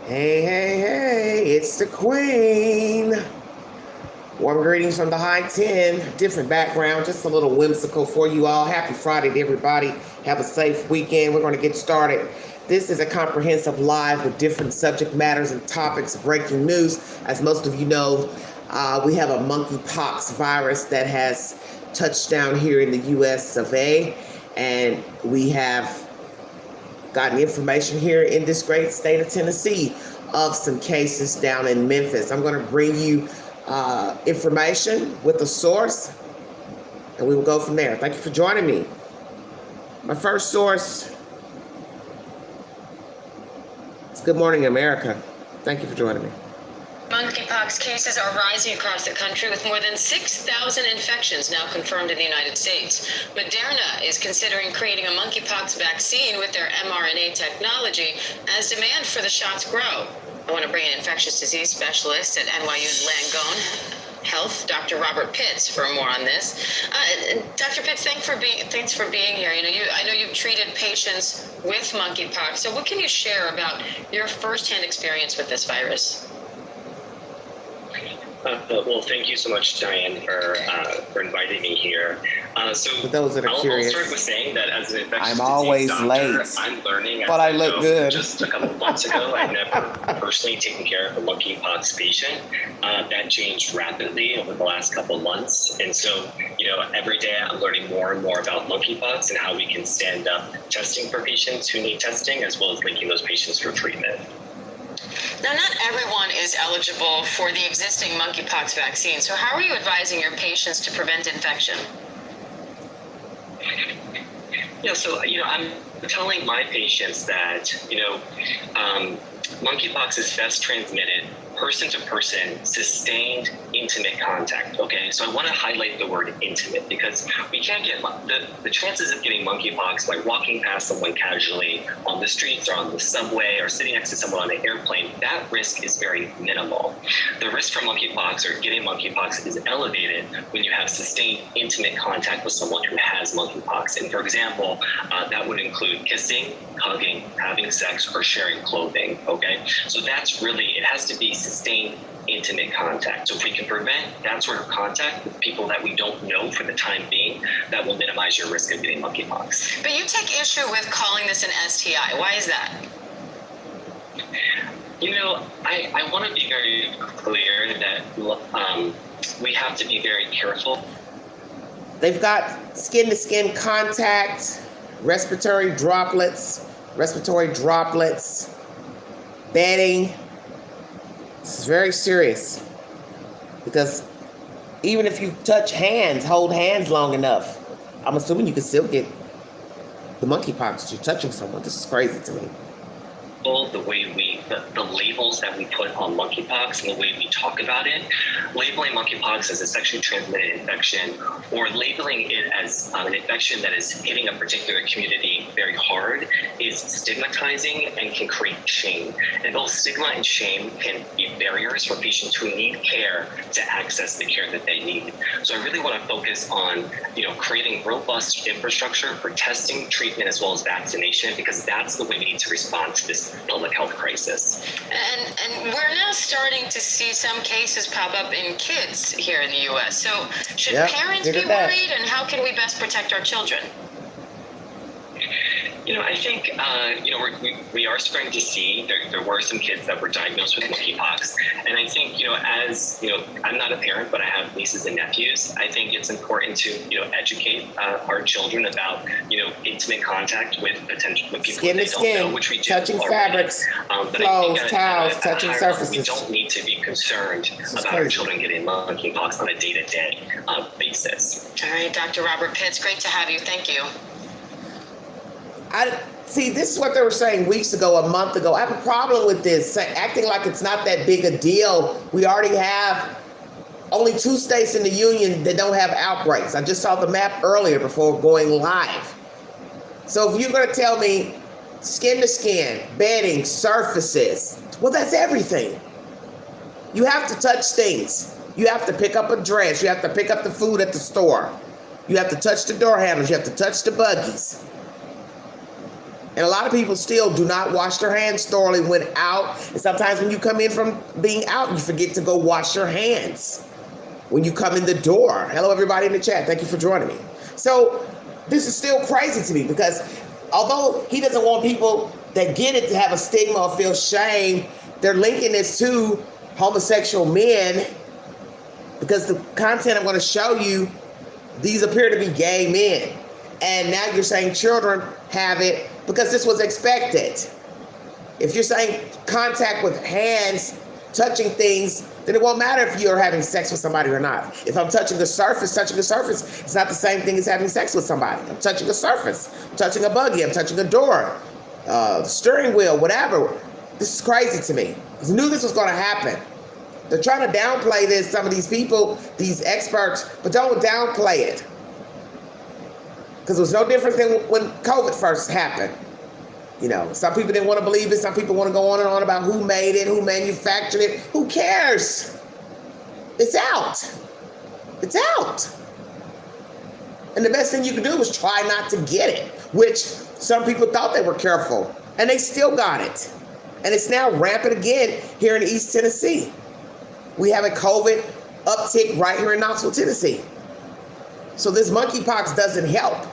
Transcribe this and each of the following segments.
Hey, hey, hey, it's the Queen. Warm greetings from the High 10. Different background, just a little whimsical for you all. Happy Friday to everybody. Have a safe weekend. We're going to get started. This is a comprehensive live with different subject matters and topics, breaking news. As most of you know, we have a monkeypox virus that has touched down here in the U.S. of A. And we have gotten information here in this great state of Tennessee of some cases down in Memphis. I'm going to bring you information with a source, and we will go from there. Thank you for joining me. My first source is Good Morning America. Thank you for joining me. Monkeypox cases are rising across the country with more than 6,000 infections now confirmed in the United States. Moderna is considering creating a monkeypox vaccine with their mRNA technology as demand for the shots grow. I want to bring in infectious disease specialist at NYU's Langone Health, Dr. Robert Pitts, for more on this. Dr. Pitts, thanks for being here. I know you've treated patients with monkeypox. So what can you share about your firsthand experience with this virus? Well, thank you so much, Diane, for inviting me here. For those that are curious, I'll start with saying that as an infectious I'm always disease doctor, late, I'm learning. but I look good. Just a couple of months ago, I've never personally taken care of a monkeypox patient. That changed rapidly over the last couple of months, and so every day I'm learning more and more about monkeypox and how we can stand up testing for patients who need testing, as well as linking those patients for treatment. Now, not everyone is eligible for the existing monkeypox vaccine. So how are you advising your patients to prevent infection? Yeah, so, I'm telling my patients that, monkeypox is best transmitted person to person, sustained, intimate contact, okay? So I want to highlight the word intimate because we can't get the chances of getting monkeypox by walking past someone casually on the streets or on the subway or sitting next to someone on an airplane. That risk is very minimal. The risk for monkeypox or getting monkeypox is elevated when you have sustained, intimate contact with someone who has monkeypox. And for example, that would include kissing, hugging, having sex, or sharing clothing, okay? So that's really, it has to be sustained, intimate contact. So if we can prevent that sort of contact with people that we don't know for the time being, that will minimize your risk of getting monkeypox. But you take issue with calling this an STI. Why is that? I want to be very clear that we have to be very careful. They've got skin-to-skin contact, respiratory droplets, bedding. This is very serious because even if you hold hands long enough, I'm assuming you can still get the monkeypox. You're touching someone. This is crazy to me. The way the labels that we put on monkeypox and the way we talk about it, labeling monkeypox as a sexually transmitted infection or labeling it as an infection that is hitting a particular community very hard is stigmatizing and can create shame. And both stigma and shame can be barriers for patients who need care to access the care that they need. So I really want to focus on, creating robust infrastructure for testing, treatment, as well as vaccination, because that's the way we need to respond to this public health crisis. And we're now starting to see some cases pop up in kids here in the U.S. So should parents be worried, and how can we best protect our children? I think, we are starting to see there were some kids that were diagnosed with monkeypox. And I think, I'm not a parent, but I have nieces and nephews. I think it's important to, educate our children about, intimate contact with people skin that to they skin, don't know, which we do touching already. Fabrics, But clothes, I think towels, at a touching higher surfaces. level, we don't need to be concerned about our children getting monkeypox on a day-to-day basis. All right, Dr. Robert Pitts, great to have you. Thank you. See, this is what they were saying weeks ago, a month ago. I have a problem with this, acting like it's not that big a deal. We already have only 2 states in the union that don't have outbreaks. I just saw the map earlier before going live. So if you're going to tell me skin to skin, bedding, surfaces, well, that's everything. You have to touch things. You have to pick up a dress. You have to pick up the food at the store. You have to touch the door handles. You have to touch the buggies. And a lot of people still do not wash their hands thoroughly when out. And sometimes when you come in from being out, you forget to go wash your hands when you come in the door. Hello, everybody in the chat. Thank you for joining me. So this is still crazy to me because although he doesn't want people that get it to have a stigma or feel shame, they're linking this to homosexual men because the content I'm going to show you, these appear to be gay men. And now you're saying children have it because this was expected. If you're saying contact with hands, touching things, then it won't matter if you're having sex with somebody or not. If I'm touching the surface, it's not the same thing as having sex with somebody. I'm touching a surface, I'm touching a buggy, I'm touching a door, steering wheel, whatever. This is crazy to me. I knew this was going to happen. They're trying to downplay this, some of these people, these experts, but don't downplay it. Because it was no different than when COVID first happened. You know, some people didn't want to believe it. Some people want to go on and on about who made it, who manufactured it. Who cares? It's out. It's out. And the best thing you can do is try not to get it, which some people thought they were careful, and they still got it. And it's now rampant again here in East Tennessee. We have a COVID uptick right here in Knoxville, Tennessee. So this monkeypox doesn't help.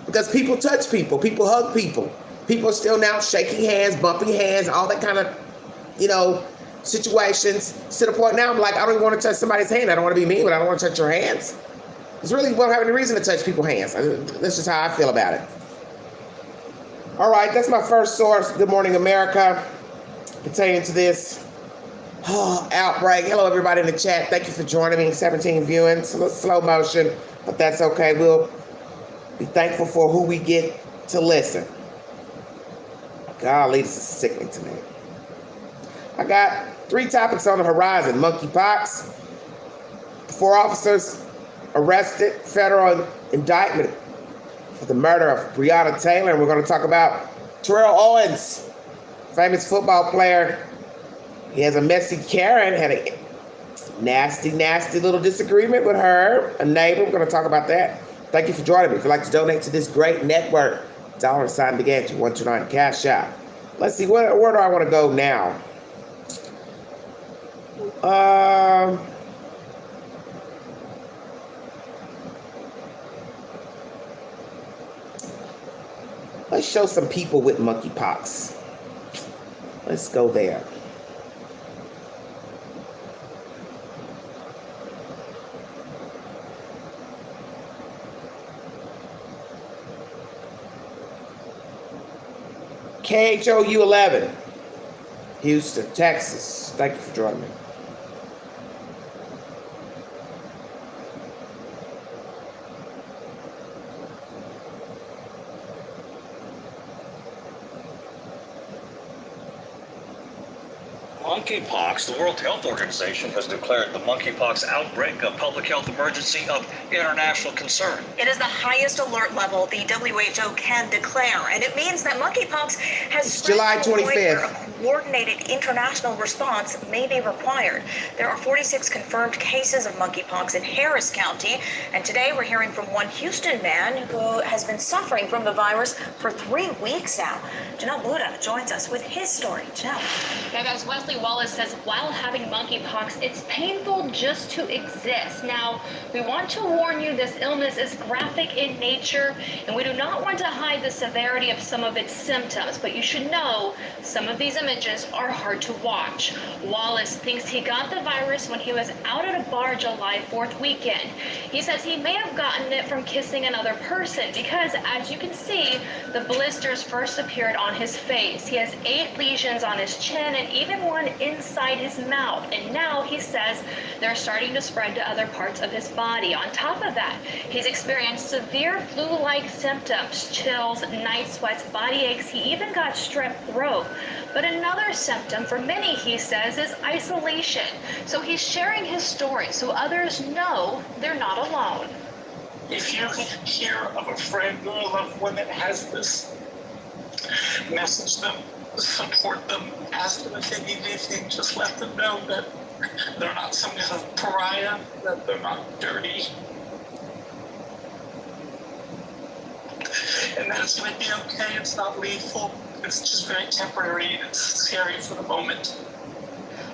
Because people touch people, people hug people. People are still now shaking hands, bumping hands, all that kind of, situations. To the point now I'm like, I don't even want to touch somebody's hand. I don't want to be mean, but I don't want to touch your hands. It's really, won't have any reason to touch people's hands. That's just how I feel about it. All right, that's my first source. Good Morning America, pertaining to this outbreak. Hello, everybody in the chat. Thank you for joining me. 17 viewings, a little slow motion, but that's okay. We'll be thankful for who we get to listen. Golly, this is sickening to me. I got 3 topics on the horizon. Monkeypox, 4 officers arrested, federal indictment for the murder of Breonna Taylor, and we're going to talk about Terrell Owens, famous football player. He has a messy Karen, had a nasty little disagreement with her, a neighbor. We're going to talk about that. Thank you for joining me. If you'd like to donate to this great network, $sign Beganti 129 Cash App. Let's see, where do I want to go now? Let's show some people with monkeypox. Let's go there. KHOU 11, Houston, Texas. Thank you for joining me. Monkeypox. The World Health Organization has declared the monkeypox outbreak a public health emergency of international concern. It is the highest alert level the WHO can declare, and it means that monkeypox has spread July to a point where 25th. a coordinated international response may be required. There are 46 confirmed cases of monkeypox in Harris County, and today we're hearing from one Houston man who has been suffering from the virus for 3 weeks now. Janelle Buda joins us with his story. Janelle. Yeah, guys, Wesley Wallace says while having monkeypox, it's painful just to exist. Now, we want to warn you this illness is graphic in nature, and we do not want to hide the severity of some of its symptoms, but you should know some of these images are hard to watch. Wallace thinks he got the virus when he was out at a bar July 4th weekend. He says he may have gotten it from kissing another person because, as you can see, the blisters first appeared on his face. He has 8 lesions on his chin and even one inside his mouth, and now he says they're starting to spread to other parts of his body. On top of that, he's experienced severe flu-like symptoms, chills, night sweats, body aches. He even got strep throat. But another symptom for many, he says, is isolation. So he's sharing his story so others know they're not alone. If you hear of a friend or a loved one that has this, message them, support them, ask them if they need anything, just let them know that they're not some kind of pariah, that they're not dirty. and that it's going to be okay. It's not lethal. It's just very temporary. It's scary for the moment.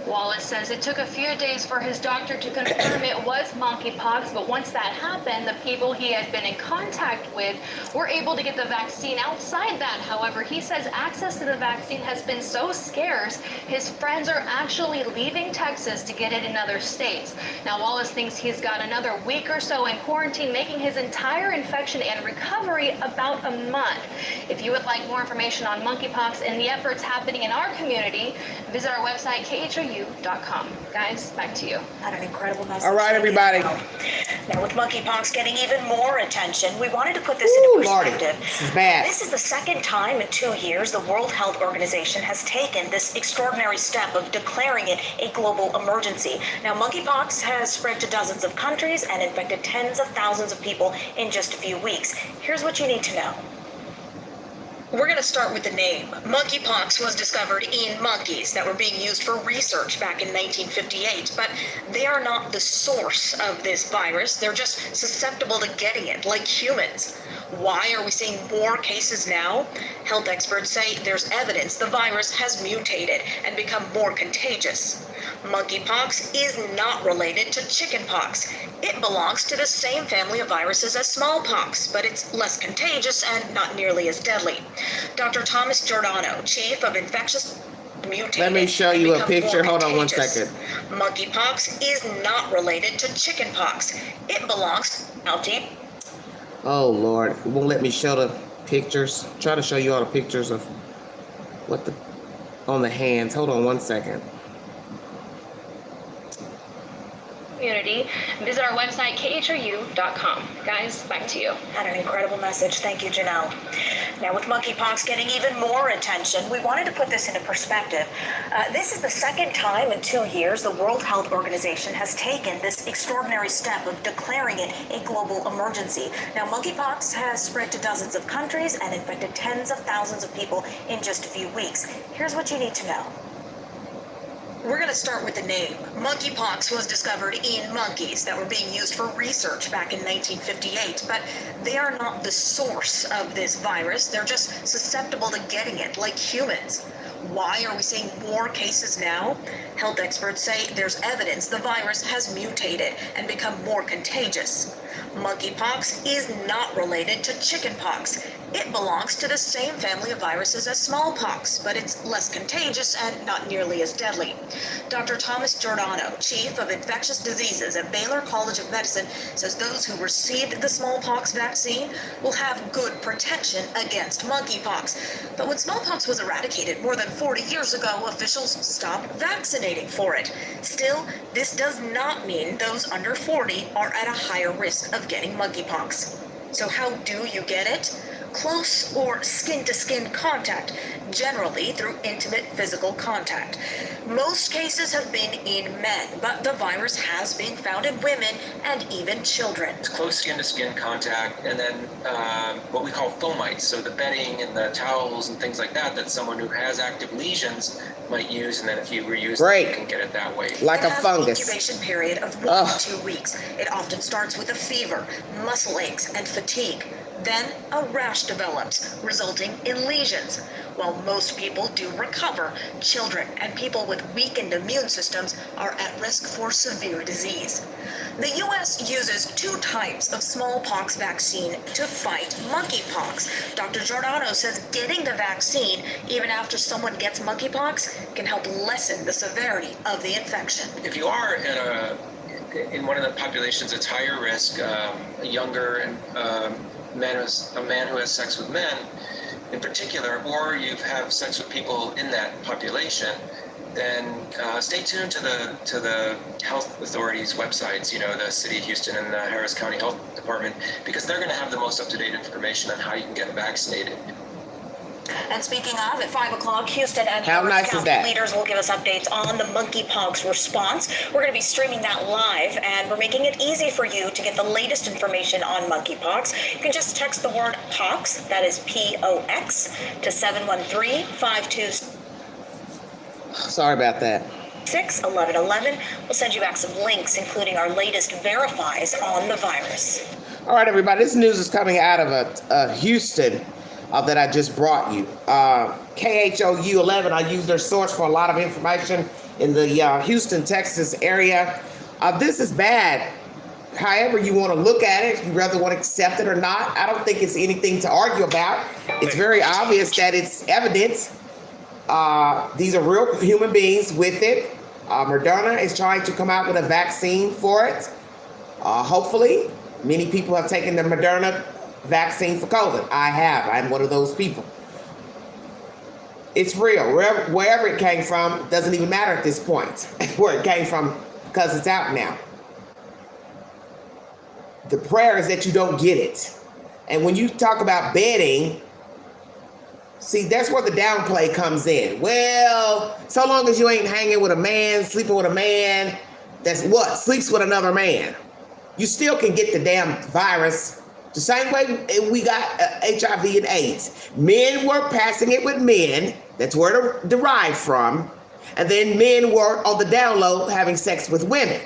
Wallace says it took a few days for his doctor to confirm it was monkeypox, but once that happened, the people he had been in contact with were able to get the vaccine. Outside that, however, he says access to the vaccine has been so scarce, his friends are actually leaving Texas to get it in other states. Now, Wallace thinks he's got another week or so in quarantine, making his entire infection and recovery about a month. If you would like more information on monkeypox and the efforts happening in our community, visit our website, KHOU.com. Guys, back to you. Had an incredible message. All right, everybody. Now, with monkeypox getting even more attention, we wanted to put this into perspective. Lordy, this is bad. This is the second time in 2 years the World Health Organization has taken this extraordinary step of declaring it a global emergency. Now, monkeypox has spread to dozens of countries and infected tens of thousands of people in just a few weeks. Here's what you need to know. We're going to start with the name. Monkeypox was discovered in monkeys that were being used for research back in 1958, but they are not the source of this virus. They're just susceptible to getting it, like humans. Why are we seeing more cases now? Health experts say there's evidence the virus has mutated and become more contagious. Monkeypox is not related to chickenpox. It belongs to the same family of viruses as smallpox, but it's less contagious and not nearly as deadly. Dr. Thomas Giordano, chief of infectious mutated. Let me show you a picture. Hold on one second. Monkeypox is not related to chickenpox. It belongs to Oh Lord, it won't let me show the pictures. Try to show you all the pictures of what the on the hands. Hold on one second. Community, visit our website, KHOU.com. Guys, back to you. Had an incredible message. Thank you, Janelle. Now, with monkeypox getting even more attention, we wanted to put this into perspective. This is the second time in 2 years the World Health Organization has taken this extraordinary step of declaring it a global emergency. Now, monkeypox has spread to dozens of countries and infected tens of thousands of people in just a few weeks. Here's what you need to know. We're going to start with the name. Monkeypox was discovered in monkeys that were being used for research back in 1958, but they are not the source of this virus. They're just susceptible to getting it, like humans. Why are we seeing more cases now? Health experts say there's evidence the virus has mutated and become more contagious. Monkeypox is not related to chickenpox. It belongs to the same family of viruses as smallpox, but it's less contagious and not nearly as deadly. Dr. Thomas Giordano, chief of infectious diseases at Baylor College of Medicine, says those who received the smallpox vaccine will have good protection against monkeypox. But when smallpox was eradicated more than 40 years ago, officials stopped vaccinating for it. Still, this does not mean those under 40 are at a higher risk of getting monkeypox. So how do you get it? Close or skin-to-skin contact, generally through intimate physical contact. Most cases have been in men, but the virus has been found in women and even children. It's close skin-to-skin contact, and then what we call fomites, so the bedding and the towels and things like that someone who has active lesions might use, and then if you reuse them, you can get it that way. Like a fungus. It has an incubation period of 1 to 2 weeks. It often starts with a fever, muscle aches, and fatigue. Then a rash develops, resulting in lesions. While most people do recover, children and people with weakened immune systems are at risk for severe disease. The U.S. uses 2 types of smallpox vaccine to fight monkeypox. Dr. Giordano says getting the vaccine, even after someone gets monkeypox, can help lessen the severity of the infection. If you are in one of the populations that's higher risk, younger and a man who has sex with men in particular, or you have sex with people in that population, then stay tuned to the health authorities' websites, the City of Houston and the Harris County Health Department, because they're going to have the most up-to-date information on how you can get vaccinated. And speaking of, at 5 o'clock, Houston and Harris County leaders will give us updates on the monkeypox response. We're going to be streaming that live, and we're making it easy for you to get the latest information on monkeypox. You can just text the word POX, that is P-O-X, to 713-52... Sorry about that. 1111. We'll send you back some links, including our latest verifies on the virus. All right, everybody. This news is coming out of Houston. that I just brought you. KHOU 11, I use their source for a lot of information in the Houston, Texas area. This is bad. However you want to look at it, if you rather want to accept it or not, I don't think it's anything to argue about. It's very obvious that it's evidence. These are real human beings with it. Moderna is trying to come out with a vaccine for it. Hopefully, many people have taken the Moderna vaccine for COVID. I have. I'm one of those people. It's real. Wherever it came from, doesn't even matter at this point where it came from, because it's out now. The prayer is that you don't get it. And when you talk about betting, see, that's where the downplay comes in. Well, so long as you ain't hanging with a man, sleeping with a man, that's what? Sleeps with another man. You still can get the damn virus. The same way we got HIV and AIDS. Men were passing it with men. That's where it derived from. And then men were on the down low having sex with women.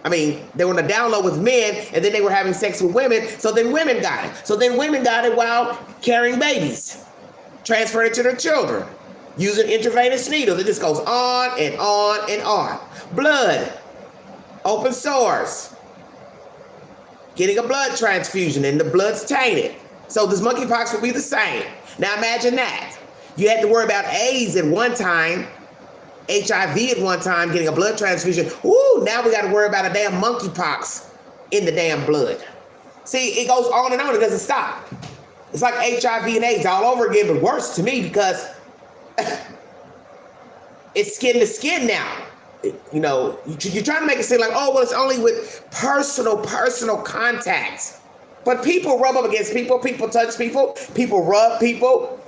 I mean, they were on the down low with men, and then they were having sex with women, so then women got it. So then women got it while carrying babies, transferred it to their children, using intravenous needles. It just goes on and on and on. Blood, open sores, getting a blood transfusion, and the blood's tainted. So this monkeypox will be the same. Now imagine that. You had to worry about AIDS at one time, HIV at one time, getting a blood transfusion. Ooh, now we got to worry about a damn monkeypox in the damn blood. See, it goes on and on. It doesn't stop. It's like HIV and AIDS all over again, but worse to me because it's skin to skin now. You know, you're trying to make it seem like, oh, well, it's only with personal contact. But people rub up against people. People touch people. People rub people.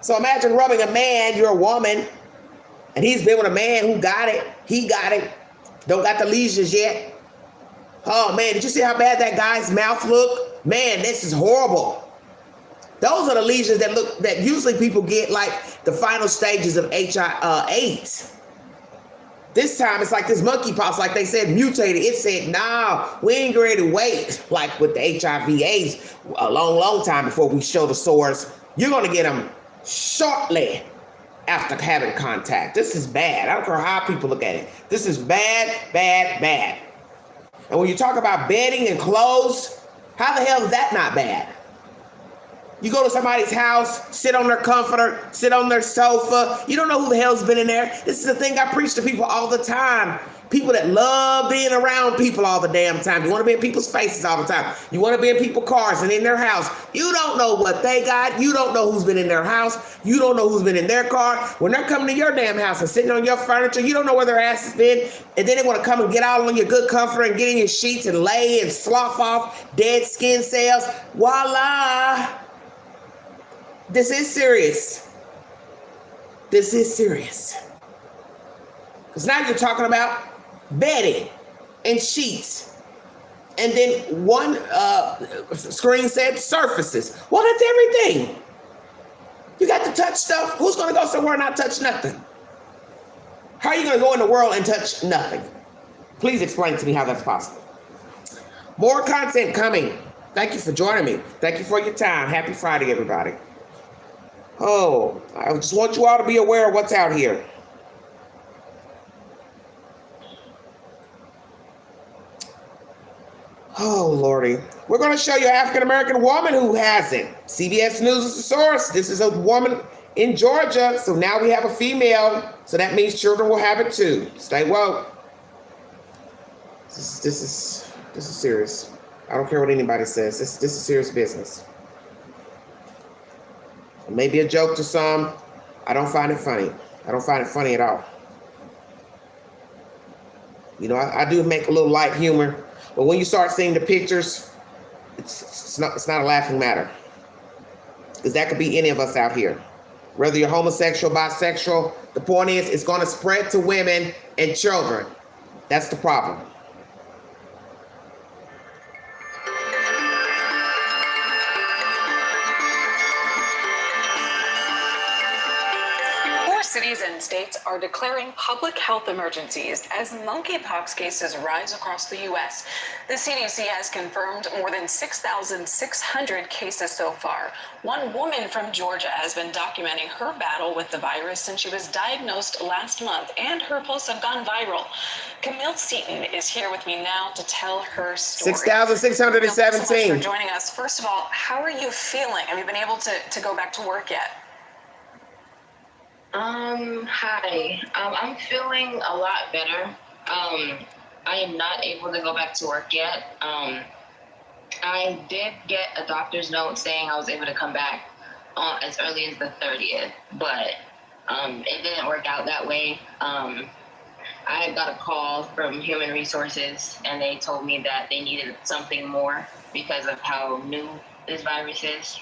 So imagine rubbing a man, you're a woman, and he's been with a man who got it. He got it. Don't got the lesions yet. Oh, man, did you see how bad that guy's mouth looked? Man, this is horrible. Those are the lesions that usually people get like the final stages of AIDS. This time, it's like this monkeypox, like they said, mutated. It said, nah, we ain't ready to wait, like with the HIV AIDS, a long time before we show the sores. You're going to get them shortly after having contact. This is bad. I don't care how people look at it. This is bad, bad, bad. And when you talk about bedding and clothes, how the hell is that not bad? You go to somebody's house, sit on their comforter, sit on their sofa. You don't know who the hell's been in there. This is the thing I preach to people all the time. People that love being around people all the damn time. You want to be in people's faces all the time. You want to be in people's cars and in their house. You don't know what they got. You don't know who's been in their house. You don't know who's been in their car. When they're coming to your damn house and sitting on your furniture, you don't know where their ass has been. And then they want to come and get all on your good comfort and get in your sheets and lay and slough off dead skin cells. Voila. This is serious. This is serious. Because now you're talking about bedding and sheets. And then one screen said surfaces. Well, that's everything. You got to touch stuff. Who's going to go somewhere and not touch nothing? How are you going to go in the world and touch nothing? Please explain to me how that's possible. More content coming. Thank you for joining me. Thank you for your time. Happy Friday, everybody. Oh, I just want you all to be aware of what's out here. Oh, Lordy. We're going to show you an African-American woman who has it. CBS News is the source. This is a woman in Georgia. So now we have a female. So that means children will have it too. Stay woke. This is serious. I don't care what anybody says. This is serious business. It may be a joke to some. I don't find it funny. I don't find it funny at all. You know, I do make a little light humor. But when you start seeing the pictures, it's not a laughing matter. Because that could be any of us out here. Whether you're homosexual, bisexual, the point is it's going to spread to women and children. That's the problem. cities and states are declaring public health emergencies as monkeypox cases rise across the U.S. The CDC has confirmed more than 6,600 cases so far. One woman from Georgia has been documenting her battle with the virus since she was diagnosed last month, and her posts have gone viral. Camille Seaton is here with me now to tell her story. 6,617. Thanks so much for joining us. First of all, how are you feeling? Have you been able to go back to work yet? Hi. I'm feeling a lot better. I am not able to go back to work yet. I did get a doctor's note saying I was able to come back as early as the 30th, but it didn't work out that way. I got a call from Human Resources, and they told me that they needed something more because of how new this virus is.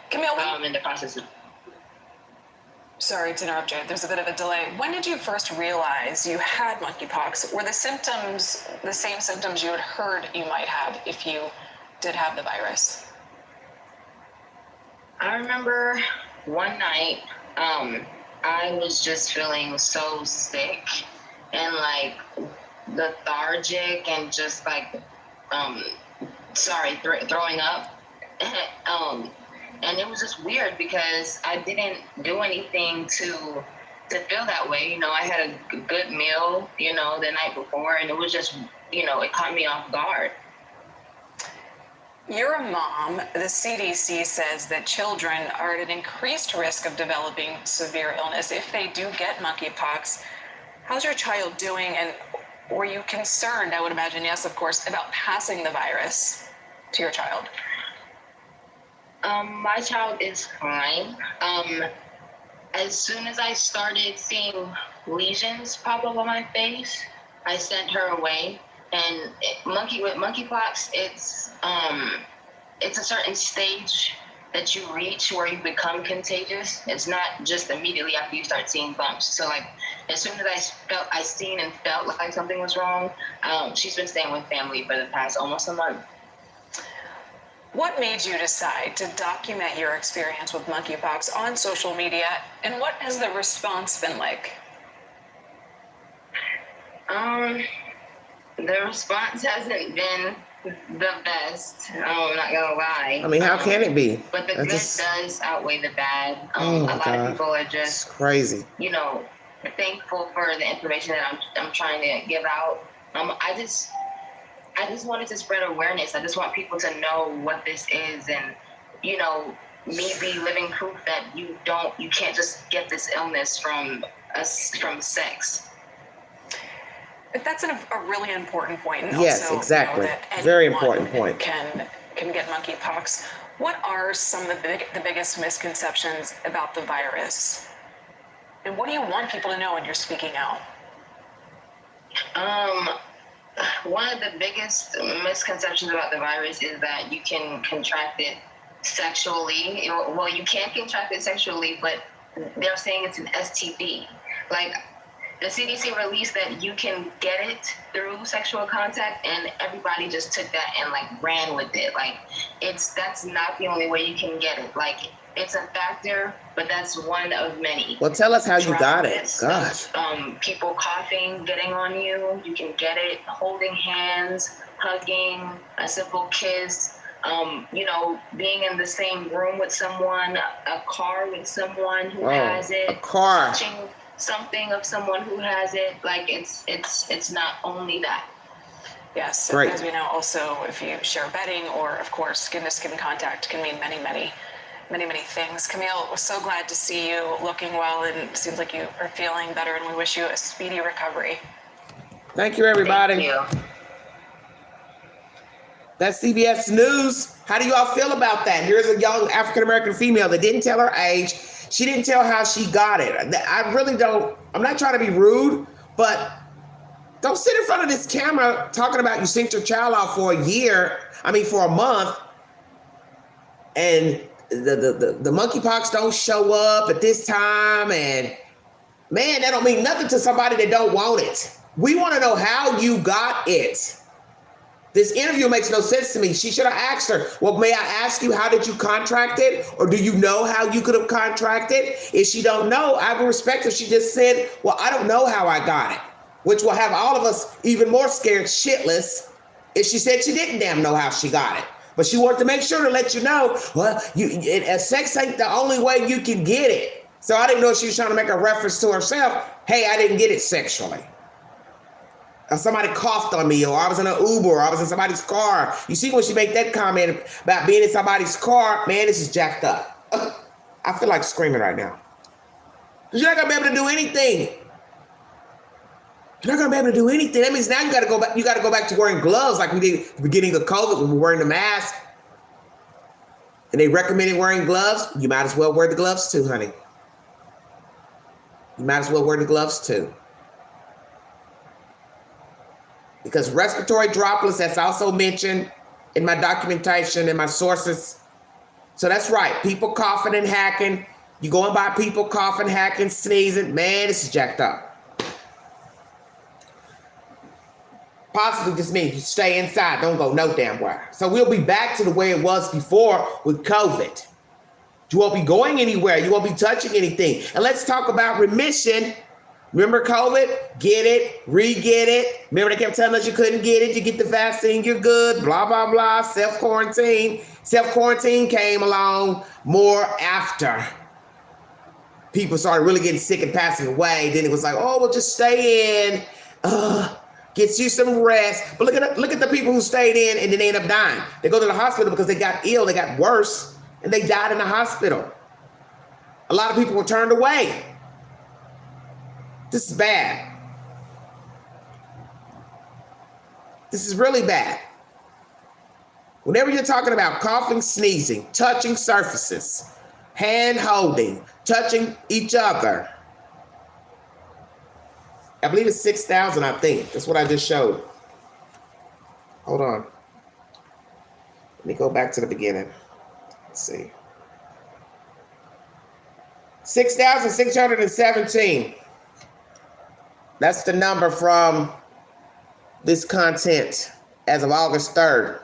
Camille, in the process of... Sorry to interrupt you. There's a bit of a delay. When did you first realize you had monkeypox? Were the symptoms the same symptoms you had heard you might have if you did have the virus? I remember one night, I was just feeling so sick and like lethargic and just like, throwing up. And it was just weird because I didn't do anything to feel that way. You know, I had a good meal, the night before, and it was just, it caught me off guard. You're a mom. The CDC says that children are at an increased risk of developing severe illness if they do get monkeypox. How's your child doing? And were you concerned, I would imagine, yes, of course, about passing the virus to your child? My child is fine. As soon as I started seeing lesions pop up on my face, I sent her away. And with monkeypox, it's a certain stage that you reach where you become contagious. It's not just immediately after you start seeing bumps. So like, as soon as I seen and felt like something was wrong, she's been staying with family for the past almost a month. What made you decide to document your experience with monkeypox on social media, and what has the response been like? The response hasn't been the best. I'm not gonna lie. I mean, how can it be? But the good does outweigh the bad. A lot of people are just it's crazy. Thankful for the information that I'm trying to give out. I just wanted to spread awareness. I just want people to know what this is, and me be living proof that you can't just get this illness from sex. That's a really important point. And yes, also, exactly. That very important point. Can get monkeypox. What are some of the biggest misconceptions about the virus? And what do you want people to know when you're speaking out? One of the biggest misconceptions about the virus is that you can contract it sexually. Well, you can't contract it sexually, but they're saying it's an STD. Like, the CDC released that you can get it through sexual contact, and everybody just took that and like ran with it. Like, that's not the only way you can get it. Like, it's a factor, but that's one of many. Well, tell us how you got it. Gosh. People coughing, getting on you. You can get it holding hands, hugging, a simple kiss. Being in the same room with someone, a car with someone who has it. A car. Touching something of someone who has it. Like, it's not only that. Yes. Great. As we know, also, if you share bedding or, of course, skin-to-skin contact can mean many, many things. Camille, we're so glad to see you looking well, and it seems like you are feeling better, and we wish you a speedy recovery. Thank you, everybody. Thank you. That's CBS News. How do you all feel about that? Here's a young African-American female that didn't tell her age. She didn't tell how she got it. I really don't, I'm not trying to be rude, but don't sit in front of this camera talking about you sent your child off for a month, and the monkeypox don't show up at this time, and man, that don't mean nothing to somebody that don't want it. We want to know how you got it. This interview makes no sense to me. She should have asked her, well, may I ask you, how did you contract it? Or do you know how you could have contracted? If she don't know, I would respect if she just said, well, I don't know how I got it, which will have all of us even more scared shitless if she said she didn't damn know how she got it. But she wanted to make sure to let you know, well, sex ain't the only way you can get it. So I didn't know if she was trying to make a reference to herself. Hey, I didn't get it sexually. Or somebody coughed on me, or I was in an Uber, or I was in somebody's car. You see when she made that comment about being in somebody's car, man, this is jacked up. I feel like screaming right now. Because you're not going to be able to do anything. You're not going to be able to do anything. That means now you got to go back. You got to go back to wearing gloves like we did at the beginning of COVID when we were wearing the mask. And they recommended wearing gloves. You might as well wear the gloves too, honey. You might as well wear the gloves too. Because respiratory droplets, that's also mentioned in my documentation and my sources. So that's right. People coughing and hacking. You going by people coughing, hacking, sneezing. Man, this is jacked up. Possibly just means you stay inside. Don't go no damn where. So we'll be back to the way it was before with COVID. You won't be going anywhere. You won't be touching anything. And let's talk about remission. Remember COVID? Get it, re-get it. Remember they kept telling us you couldn't get it. You get the vaccine, you're good, blah, blah, blah, self-quarantine. Self-quarantine came along more after people started really getting sick and passing away. Then it was like, oh, well, just stay in. Gets you some rest. But look at the people who stayed in and then they end up dying. They go to the hospital because they got ill, they got worse, and they died in the hospital. A lot of people were turned away. This is bad. This is really bad. Whenever you're talking about coughing, sneezing, touching surfaces, hand holding, touching each other, I believe it's 6,000, I think. That's what I just showed. Hold on. Let me go back to the beginning. Let's see. 6,617. That's the number from this content as of August 3rd.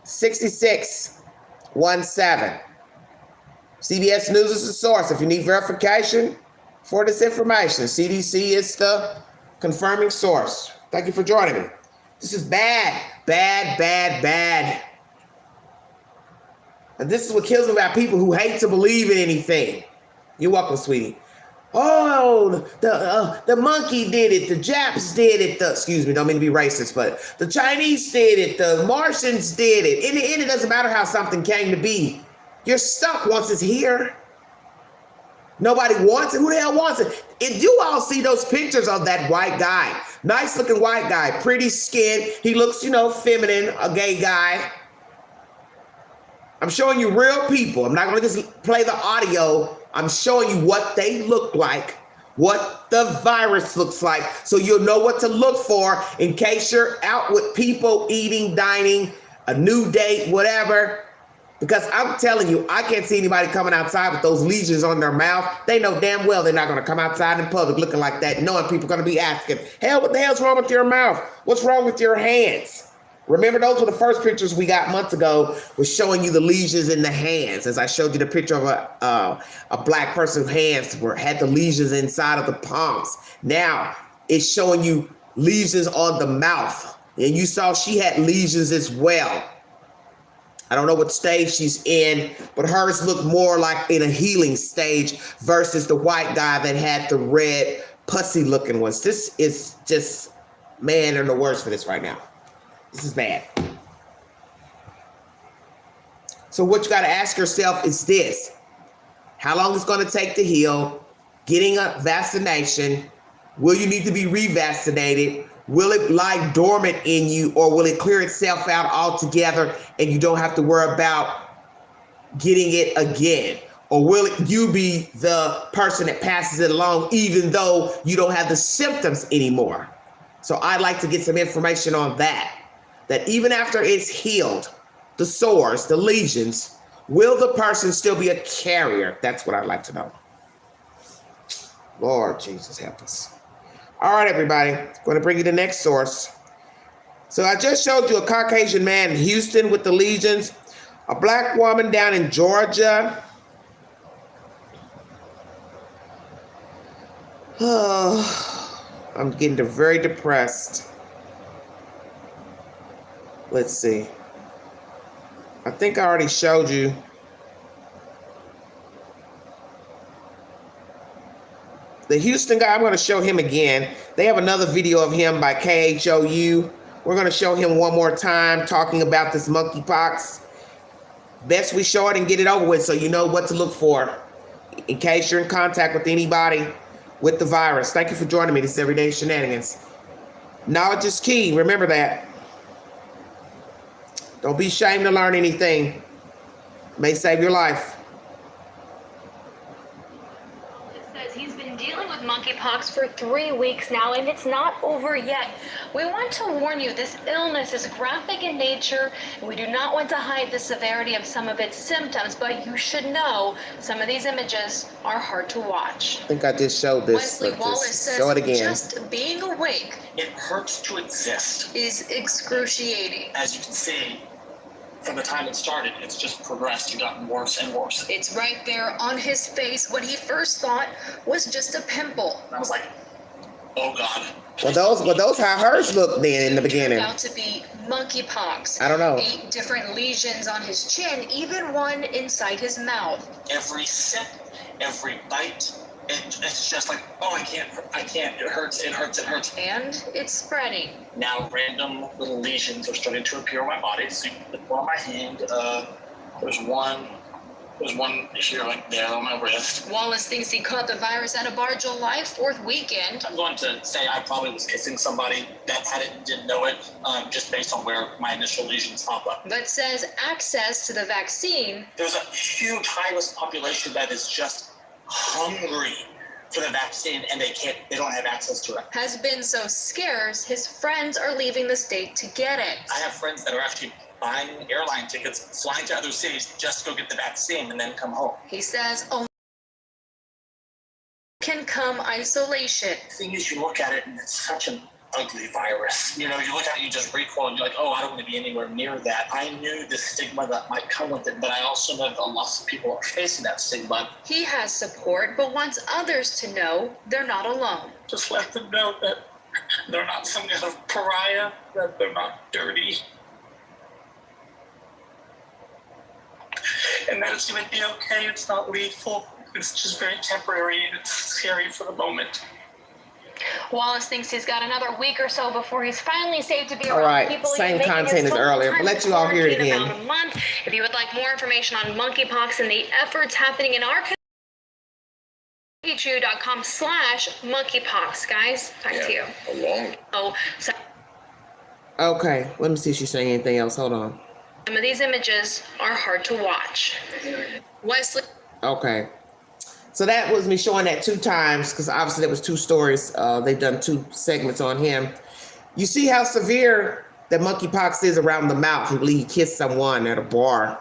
6617. CBS News is the source. If you need verification for this information, CDC is the confirming source. Thank you for joining me. This is bad, bad, bad, bad. And this is what kills me about people who hate to believe in anything. You're welcome, sweetie. Oh, the monkey did it. The Japs did it. Excuse me, don't mean to be racist, but the Chinese did it. The Martians did it. In the end, it doesn't matter how something came to be. You're stuck once it's here. Nobody wants it. Who the hell wants it? If you all see those pictures of that white guy, nice looking white guy, pretty skin. He looks, feminine, a gay guy. I'm showing you real people. I'm not going to just play the audio. I'm showing you what they look like, what the virus looks like, so you'll know what to look for in case you're out with people eating, dining, a new date, whatever. Because I'm telling you, I can't see anybody coming outside with those lesions on their mouth. They know damn well they're not going to come outside in public looking like that, knowing people are going to be asking, hell, what the hell's wrong with your mouth? What's wrong with your hands? Remember, those were the first pictures we got months ago, was showing you the lesions in the hands. As I showed you the picture of a black person's hands had the lesions inside of the palms. Now it's showing you lesions on the mouth. And you saw she had lesions as well. I don't know what stage she's in, but hers looked more like in a healing stage versus the white guy that had the red pussy looking ones. This is just, man, they're the worst for this right now. This is bad. So what you got to ask yourself is this: how long is it going to take to heal? Getting a vaccination? Will you need to be revaccinated? Will it lie dormant in you, or will it clear itself out altogether and you don't have to worry about getting it again? Or will you be the person that passes it along even though you don't have the symptoms anymore? So I'd like to get some information on that. That even after it's healed, the sores, the lesions, will the person still be a carrier? That's what I'd like to know. Lord Jesus, help us. All right, everybody. I'm going to bring you the next source. So I just showed you a Caucasian man in Houston with the lesions, a black woman down in Georgia. I'm getting very depressed. Let's see. I think I already showed you. The Houston guy, I'm going to show him again. They have another video of him by KHOU. We're going to show him one more time talking about this monkeypox. Best we show it and get it over with so you know what to look for in case you're in contact with anybody with the virus. Thank you for joining me. This is Everyday Shenanigans. Knowledge is key. Remember that. Don't be ashamed to learn anything. It may save your life. He's been dealing with monkeypox for 3 weeks now, and it's not over yet. We want to warn you, this illness is graphic in nature, and we do not want to hide the severity of some of its symptoms, but you should know some of these images are hard to watch. I think I just showed this. Wesley Wallace says show it again. just being awake It hurts to exist. is excruciating. As you can see, from the time it started, it's just progressed and gotten worse and worse. It's right there on his face. What he first thought was just a pimple. And I was like, oh God. Well, those how hers looked then in the beginning. Turned out to be monkeypox. I don't know. 8 different lesions on his chin, even one inside his mouth. Every sip, every bite, it's just like, oh, I can't, it hurts. And it's spreading. Now random little lesions are starting to appear on my body. So you can look on my hand, there's one here, like there on my wrist. Wallace thinks he caught the virus at a bar July 4th weekend. I'm going to say I probably was kissing somebody that had it and didn't know it, just based on where my initial lesions pop up. But says access to the vaccine. There's a huge high-risk population that is just hungry for the vaccine, and they don't have access to it. Has been so scarce, his friends are leaving the state to get it. I have friends that are actually buying airline tickets, flying to other cities just to go get the vaccine and then come home. He says only can come isolation. The thing is, you look at it and it's such an ugly virus. You know, you look at it, you just recoil and you're like, oh, I don't want to be anywhere near that. I knew the stigma that might come with it, but I also know that lots of people are facing that stigma. He has support, but wants others to know they're not alone. Just let them know that they're not some kind of pariah, that they're not dirty, and that it's going to be okay. It's not lethal. It's just very temporary, and it's scary for the moment. Wallace thinks he's got another week or so before he's finally safe to be around All right, people. same content as earlier, but let you all hear it again. About a month. If you would like more information on monkeypox and the efforts happening in our community, HU.com/monkeypox, guys. Back to you. Oh, so Okay, let me see if she's saying anything else. Hold on. some of these images are hard to watch. Wesley. Okay. So that was me showing that 2 times because obviously there was 2 stories. They've done 2 segments on him. You see how severe that monkeypox is around the mouth. He believed he kissed someone at a bar.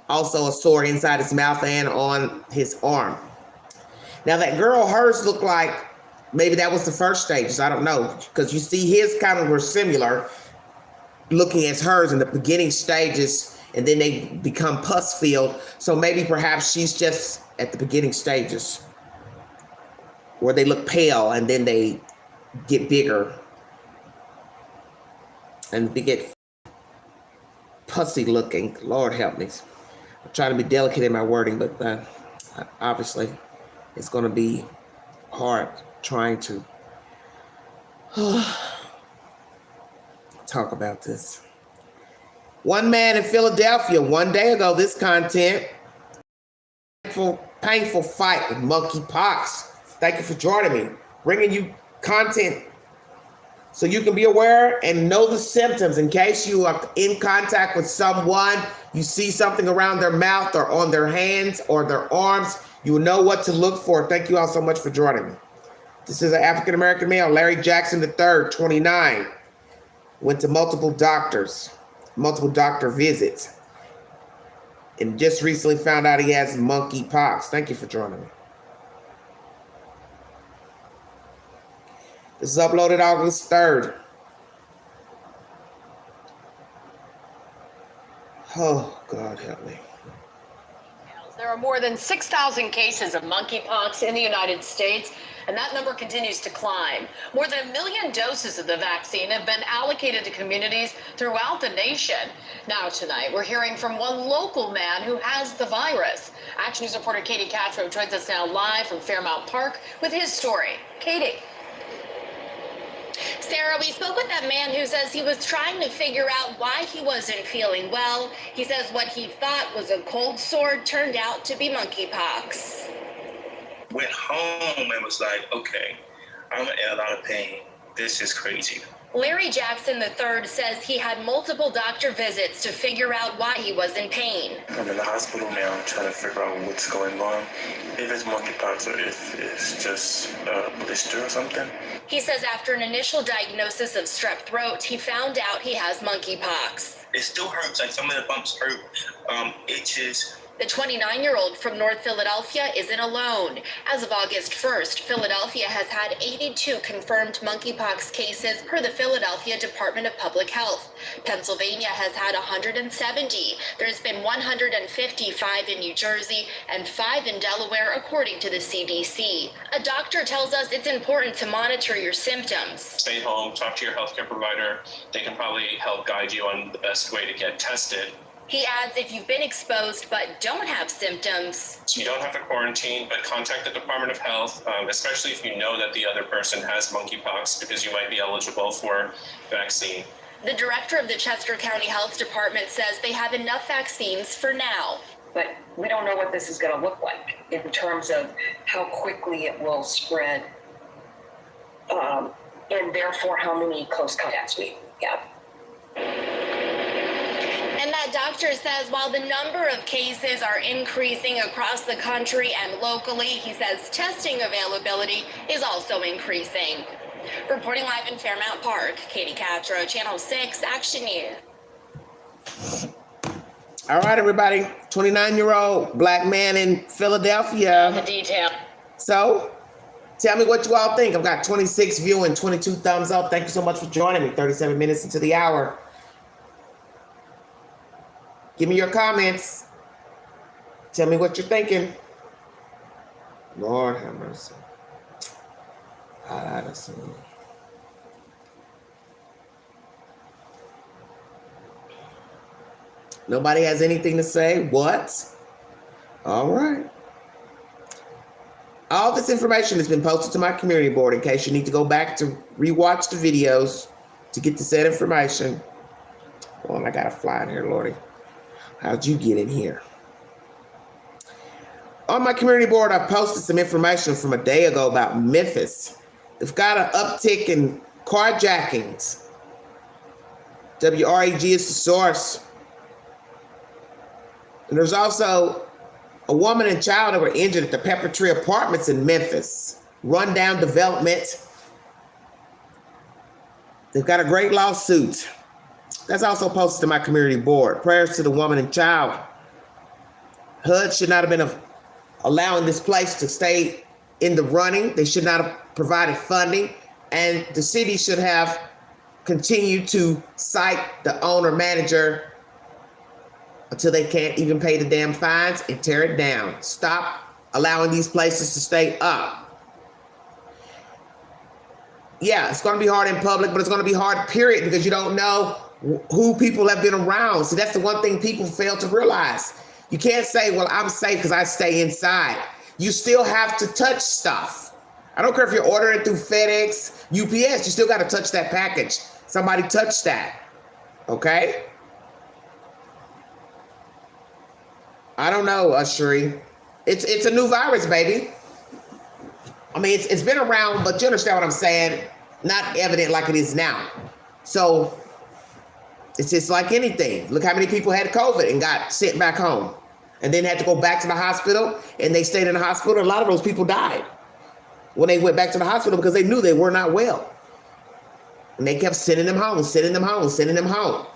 Also a sore inside his mouth and on his arm. Now that girl, hers looked like maybe that was the first stages. I don't know, because you see his kind of were similar looking at hers in the beginning stages, and then they become pus filled. So maybe perhaps she's just at the beginning stages where they look pale and then they get bigger and they get pussy looking. Lord help me. I'm trying to be delicate in my wording, but obviously it's going to be hard trying to talk about this. One man in Philadelphia one day ago, this content, painful fight with monkeypox. Thank you for joining me, bringing you content so you can be aware and know the symptoms in case you are in contact with someone, you see something around their mouth or on their hands or their arms, you will know what to look for. Thank you all so much for joining me. This is an African-American male, Larry Jackson III, 29, went to multiple doctor visits, and just recently found out he has monkeypox. Thank you for joining me. This is uploaded August 3rd. Oh, God help me. There are more than 6,000 cases of monkeypox in the United States, and that number continues to climb. More than 1 million doses of the vaccine have been allocated to communities throughout the nation. Now tonight, we're hearing from one local man who has the virus. Action News reporter Katie Castro joins us now live from Fairmount Park with his story. Katie. Sarah, we spoke with that man who says he was trying to figure out why he wasn't feeling well. He says what he thought was a cold sore turned out to be monkeypox. Went home and was like, okay, I'm in a lot of pain. This is crazy. Larry Jackson III says he had multiple doctor visits to figure out why he was in pain. I'm in the hospital now trying to figure out what's going on. If it's monkeypox or if it's just a blister or something. He says after an initial diagnosis of strep throat, he found out he has monkeypox. It still hurts, like some of the bumps hurt, itches. The 29-year-old from North Philadelphia isn't alone. As of August 1st, Philadelphia has had 82 confirmed monkeypox cases per the Philadelphia Department of Public Health. Pennsylvania has had 170. There's been 155 in New Jersey and 5 in Delaware, according to the CDC. A doctor tells us it's important to monitor your symptoms. Stay home, talk to your healthcare provider. They can probably help guide you on the best way to get tested. He adds if you've been exposed but don't have symptoms. So you don't have to quarantine, but contact the Department of Health, especially if you know that the other person has monkeypox, because you might be eligible for vaccine. The director of the Chester County Health Department says they have enough vaccines for now. But we don't know what this is going to look like in terms of how quickly it will spread, and therefore how many close contacts we have. And that doctor says while the number of cases are increasing across the country and locally, he says testing availability is also increasing. Reporting live in Fairmount Park, Katie Castro, Channel 6, Action News. All right, everybody. 29-year-old black man in Philadelphia. The detail. So, tell me what you all think. I've got 26 viewing, 22 thumbs up. Thank you so much for joining me. 37 minutes into the hour. Give me your comments. Tell me what you're thinking. Lord have mercy. God, that's Nobody has anything to say? What? All right. All this information has been posted to my community board in case you need to go back to rewatch the videos to get the said information. Oh, and I got a fly in here, Lordy. How'd you get in here? On my community board, I posted some information from a day ago about Memphis. They've got an uptick in carjackings. WREG is the source. And there's also a woman and child that were injured at the Pepper Tree Apartments in Memphis. Rundown development. They've got a great lawsuit. That's also posted to my community board. Prayers to the woman and child. HUD should not have been allowing this place to stay in the running. They should not have provided funding. And the city should have continued to cite the owner manager until they can't even pay the damn fines and tear it down. Stop allowing these places to stay up. Yeah, it's going to be hard in public, but it's going to be hard, period, because you don't know who people have been around. So that's the one thing people fail to realize. You can't say, well, I'm safe because I stay inside. You still have to touch stuff. I don't care if you're ordering it through FedEx, UPS, you still got to touch that package. Somebody touch that, okay? I don't know, Shuri. It's a new virus, baby. I mean, it's been around, but you understand what I'm saying? Not evident like it is now. So it's just like anything. Look how many people had COVID and got sent back home and then had to go back to the hospital, and they stayed in the hospital. A lot of those people died when they went back to the hospital because they knew they were not well. And they kept sending them home, sending them home, sending them home.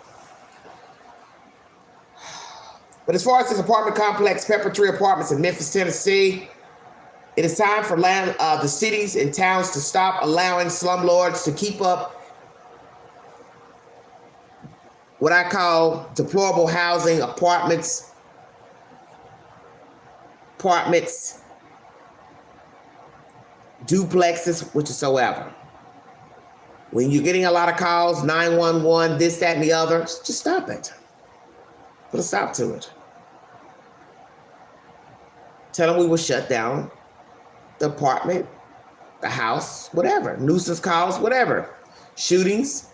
But as far as this apartment complex, Pepper Tree Apartments in Memphis, Tennessee, it is time for the cities and towns to stop allowing slumlords to keep up what I call deplorable housing, apartments, duplexes, whatsoever. When you're getting a lot of calls, 911, this, that, and the other, just stop it. Put a stop to it. Tell them we will shut down the apartment, the house, whatever. Nuisance calls, whatever. Shootings,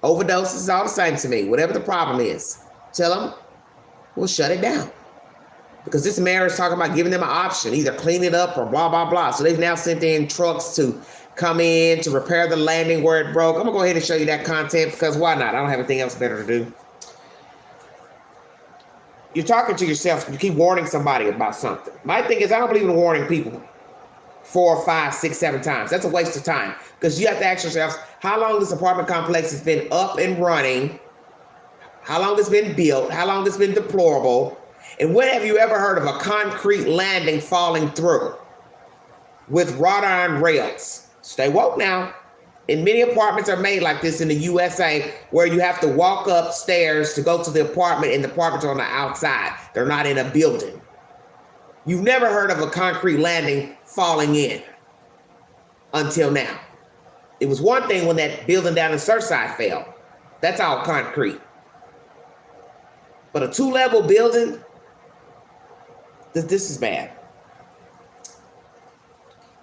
overdoses, all the same to me. Whatever the problem is, tell them we'll shut it down. Because this mayor is talking about giving them an option, either clean it up or blah, blah, blah. So they've now sent in trucks to come in to repair the landing where it broke. I'm going to go ahead and show you that content because why not? I don't have anything else better to do. You're talking to yourself. You keep warning somebody about something. My thing is, I don't believe in warning people 4, 5, 6, 7 times. That's a waste of time because you have to ask yourself how long this apartment complex has been up and running, how long it's been built, how long it's been deplorable, and when have you ever heard of a concrete landing falling through with wrought iron rails? Stay woke now. And many apartments are made like this in the USA where you have to walk upstairs to go to the apartment and the apartments are on the outside. They're not in a building. You've never heard of a concrete landing falling in until now. It was one thing when that building down in Surfside fell. That's all concrete. But a 2-level building, this is bad.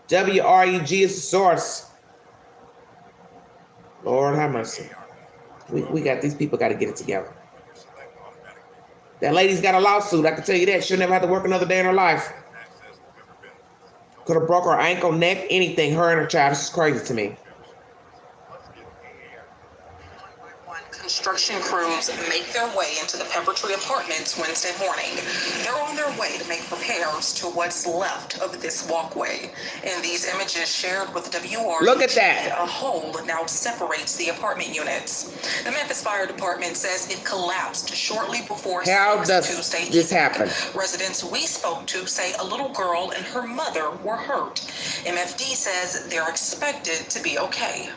WREG is the source. Lord have mercy. We got these people got to get it together. That lady's got a lawsuit. I can tell you that. She'll never have to work another day in her life. Could have broke her ankle, neck, anything. Her and her child. This is crazy to me. Construction crews make their way into the Pepper Tree Apartments Wednesday morning. They're on their way to make repairs to what's left of this walkway. In these images shared with WREG, look at that. A hole now separates the apartment units. The Memphis Fire Department says it collapsed shortly before Tuesday. This happen? Residents we spoke to say a little girl and her mother were hurt. MFD says they're expected to be okay.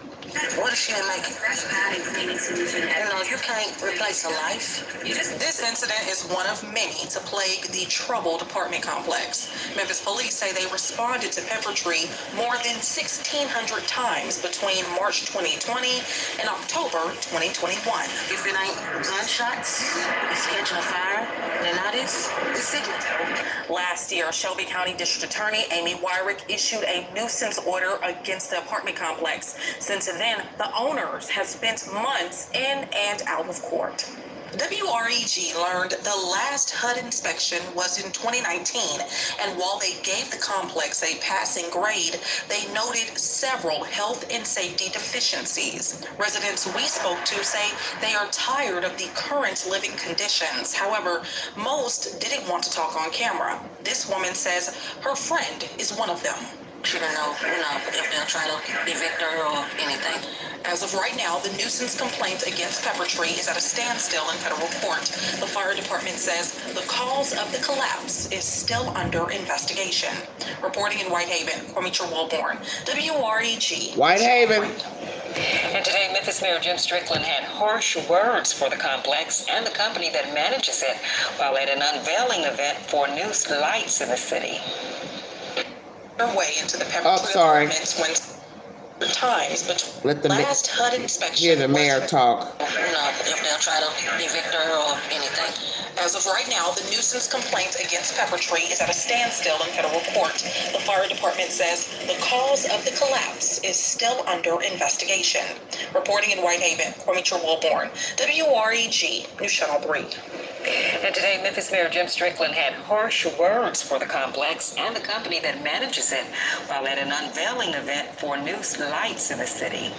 What if she didn't make it? You know, you can't replace a life. This incident is one of many to plague the troubled apartment complex. Memphis police say they responded to Pepper Tree more than 1,600 times between March 2020 and October 2021. If it ain't gunshots, it's catching a fire, then that is the signal. Last year, Shelby County District Attorney Amy Wyrick issued a nuisance order against the apartment complex. Since then, the owners have spent months in and out of court. WREG learned the last HUD inspection was in 2019, and while they gave the complex a passing grade, they noted several health and safety deficiencies. Residents we spoke to say they are tired of the current living conditions. However, most didn't want to talk on camera. This woman says her friend is one of them. She don't know, if they'll try to evict her or anything. As of right now, the nuisance complaint against Pepper Tree is at a standstill in federal court. The fire department says the cause of the collapse is still under investigation. Reporting in Whitehaven, Kwame Wilborn, WREG. Whitehaven. And today, Memphis Mayor Jim Strickland had harsh words for the complex and the company that manages it while at an unveiling event for new lights in the city. Their way into the Pepper Tree Apartments when times between last HUD inspection. Hear the mayor talk. If they'll try to evict her or anything. As of right now, the nuisance complaint against Pepper Tree is at a standstill in federal court. The fire department says the cause of the collapse is still under investigation. Reporting in Whitehaven, Kwame Wilborn, WREG, News Channel 3. And today, Memphis Mayor Jim Strickland had harsh words for the complex and the company that manages it while at an unveiling event for new lights in the city.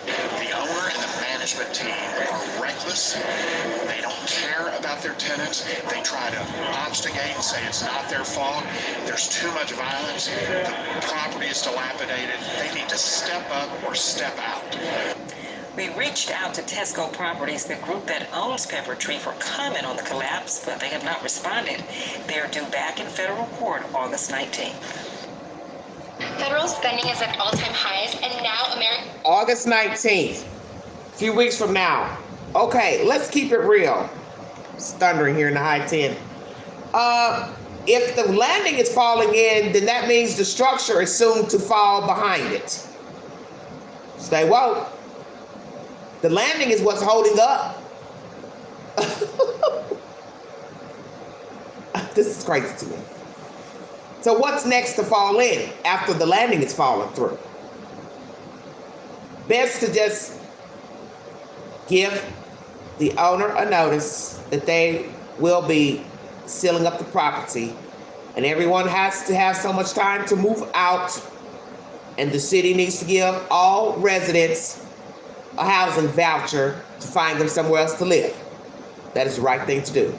The owner and the management team are reckless. They don't care about their tenants. They try to obstinate and say it's not their fault. There's too much violence. The property is dilapidated. They need to step up or step out. We reached out to Tesco Properties, the group that owns Pepper Tree, for comment on the collapse, but they have not responded. They are due back in federal court August 19th. Federal spending is at all-time highs, and now America... August 19th, a few weeks from now, Okay, let's keep it real. It's thundering here in the high 10. If the landing is falling in, then that means the structure is soon to fall behind it. Stay woke. The landing is what's holding up. This is crazy to me. So what's next to fall in after the landing is fallen through? Best to just give the owner a notice that they will be sealing up the property, and everyone has to have so much time to move out, and the city needs to give all residents a housing voucher to find them somewhere else to live. That is the right thing to do,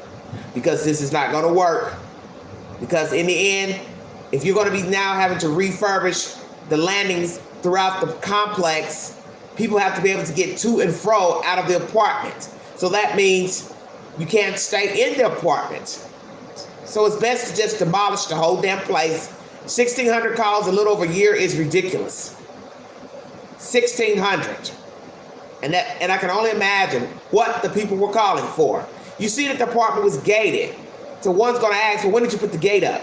because this is not going to work. Because in the end, if you're going to be now having to refurbish the landings throughout the complex, people have to be able to get to and fro out of the apartment. So that means you can't stay in the apartment. So it's best to just demolish the whole damn place. 1,600 calls a little over a year is ridiculous. 1,600. And I can only imagine what the people were calling for. You see that the apartment was gated. So one's going to ask, well, when did you put the gate up?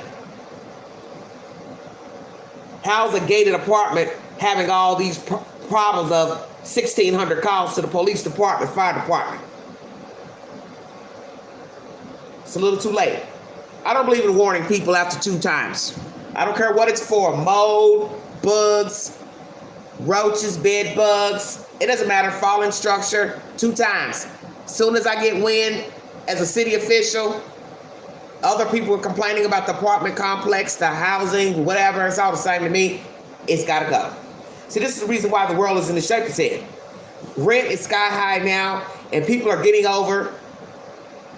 How's a gated apartment having all these problems of 1,600 calls to the police department, fire department? It's a little too late. I don't believe in warning people after 2 times. I don't care what it's for. Mold, bugs, roaches, bed bugs. It doesn't matter. Falling structure 2 times. As soon as I get wind as a city official, other people are complaining about the apartment complex, the housing, whatever. It's all the same to me. It's got to go. See, this is the reason why the world is in the shape it's in. Rent is sky high now, and people are getting over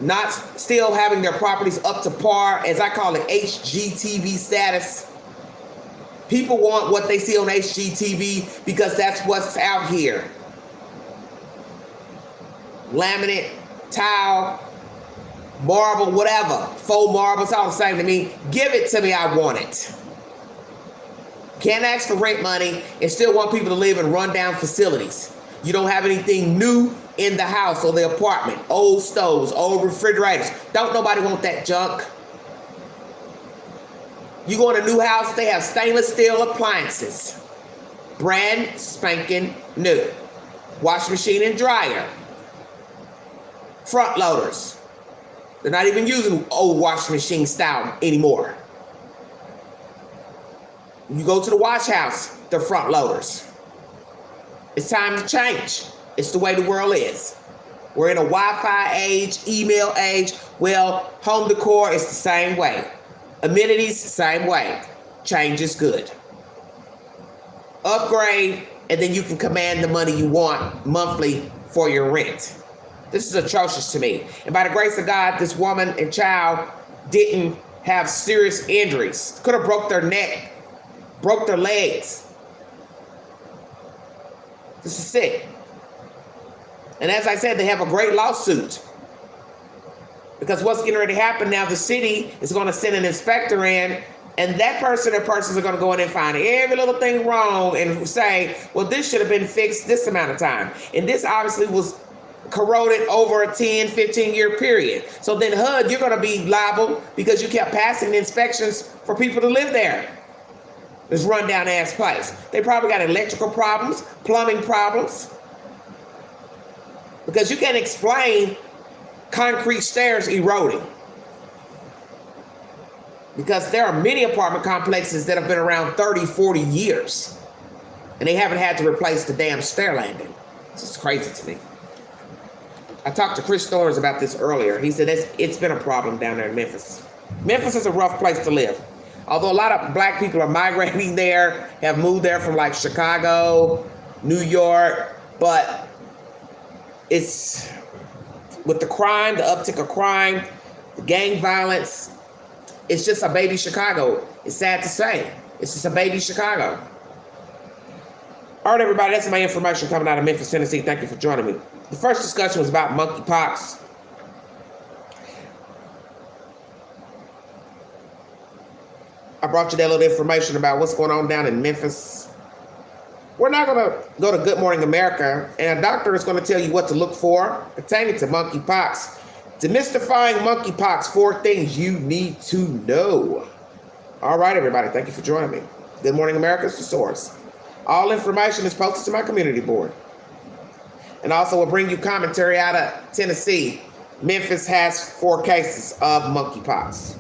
not still having their properties up to par, as I call it, HGTV status. People want what they see on HGTV because that's what's out here. Laminate, tile, marble, whatever. Faux marble, it's all the same to me. Give it to me, I want it. Can't ask for rent money and still want people to live in rundown facilities. You don't have anything new in the house or the apartment. Old stoves, old refrigerators. Don't nobody want that junk. You go in a new house, they have stainless steel appliances. Brand spanking new. Washing machine and dryer. Front loaders. They're not even using old washing machine style anymore. You go to the wash house, they're front loaders. It's time to change. It's the way the world is. We're in a Wi-Fi age, email age. Well, home decor is the same way. Amenities, same way. Change is good. Upgrade, and then you can command the money you want monthly for your rent. This is atrocious to me. And by the grace of God, this woman and child didn't have serious injuries. Could have broke their neck, broke their legs. This is sick. And as I said, they have a great lawsuit. Because what's getting ready to happen now, the city is going to send an inspector in, and that person or persons are going to go in and find every little thing wrong and say, well, this should have been fixed this amount of time. And this obviously was corroded over a 10, 15-year period. So then HUD, you're going to be liable because you kept passing the inspections for people to live there. This rundown ass place. They probably got electrical problems, plumbing problems. Because you can't explain concrete stairs eroding. Because there are many apartment complexes that have been around 30, 40 years. And they haven't had to replace the damn stair landing. This is crazy to me. I talked to Chris Storrs about this earlier. He said it's been a problem down there in Memphis. Memphis is a rough place to live. Although a lot of black people are migrating there, have moved there from like Chicago, New York, but it's with the crime, the uptick of crime, the gang violence, it's just a baby Chicago. It's sad to say. It's just a baby Chicago. All right, everybody, that's my information coming out of Memphis, Tennessee. Thank you for joining me. The first discussion was about monkeypox. I brought you that little information about what's going on down in Memphis. We're not going to go to Good Morning America, and a doctor is going to tell you what to look for pertaining to monkeypox. Demystifying monkeypox, 4 things you need to know. All right, everybody, thank you for joining me. Good Morning America is the source. All information is posted to my community board. And also we'll bring you commentary out of Tennessee. Memphis has 4 cases of monkeypox.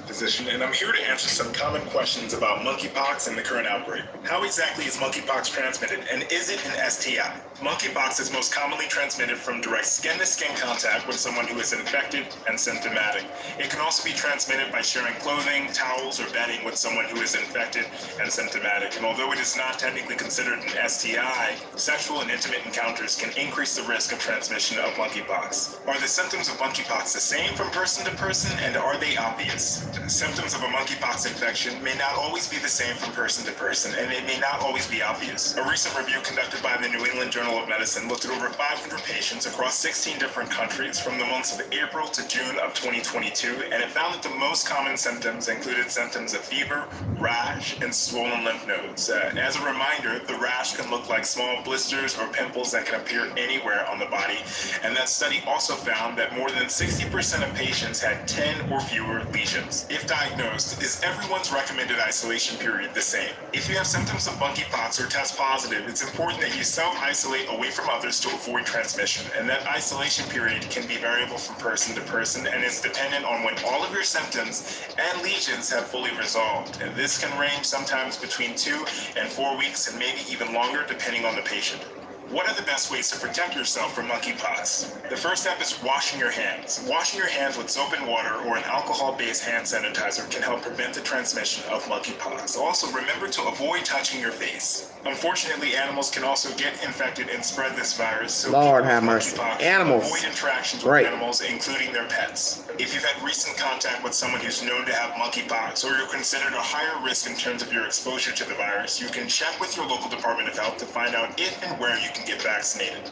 Physician, and I'm here to answer some common questions about monkeypox and the current outbreak. How exactly is monkeypox transmitted, and is it an STI? Monkeypox is most commonly transmitted from direct skin-to-skin contact with someone who is infected and symptomatic. It can also be transmitted by sharing clothing, towels, or bedding with someone who is infected and symptomatic. And although it is not technically considered an STI, sexual and intimate encounters can increase the risk of transmission of monkeypox. Are the symptoms of monkeypox the same from person to person, and are they obvious? Symptoms of a monkeypox infection may not always be the same from person to person, and it may not always be obvious. A recent review conducted by the New England Journal of Medicine looked at over 500 patients across 16 different countries from the months of April to June of 2022, and it found that the most common symptoms included symptoms of fever, rash, and swollen lymph nodes. As a reminder, the rash can look like small blisters or pimples that can appear anywhere on the body, and that study also found that more than 60% of patients had 10 or fewer lesions. If diagnosed, is everyone's recommended isolation period the same? If you have symptoms of monkeypox or test positive, it's important that you self-isolate away from others to avoid transmission, and that isolation period can be variable from person to person and is dependent on when all of your symptoms and lesions have fully resolved. And this can range sometimes between 2 and 4 weeks and maybe even longer depending on the patient. What are the best ways to protect yourself from monkeypox? The first step is washing your hands. Washing your hands with soap and water or an alcohol-based hand sanitizer can help prevent the transmission of monkeypox. Also, remember to avoid touching your face. Unfortunately, animals can also get infected and spread this virus, so Lord have mercy. Animals. avoid interactions with animals, including their pets. If you've had recent contact with someone who's known to have monkeypox, or you're considered a higher risk in terms of your exposure to the virus, you can check with your local Department of Health to find out if and where you can get vaccinated.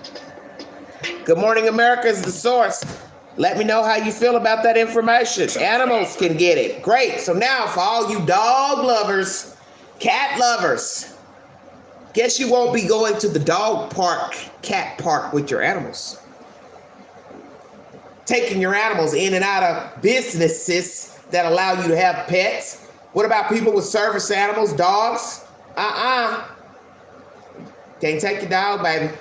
Good Morning America is the source. Let me know how you feel about that information. Animals can get it. Great. So now for all you dog lovers, cat lovers, guess you won't be going to the dog park, cat park with your animals. Taking your animals in and out of businesses that allow you to have pets. What about people with service animals, dogs? Can't take your dog, baby.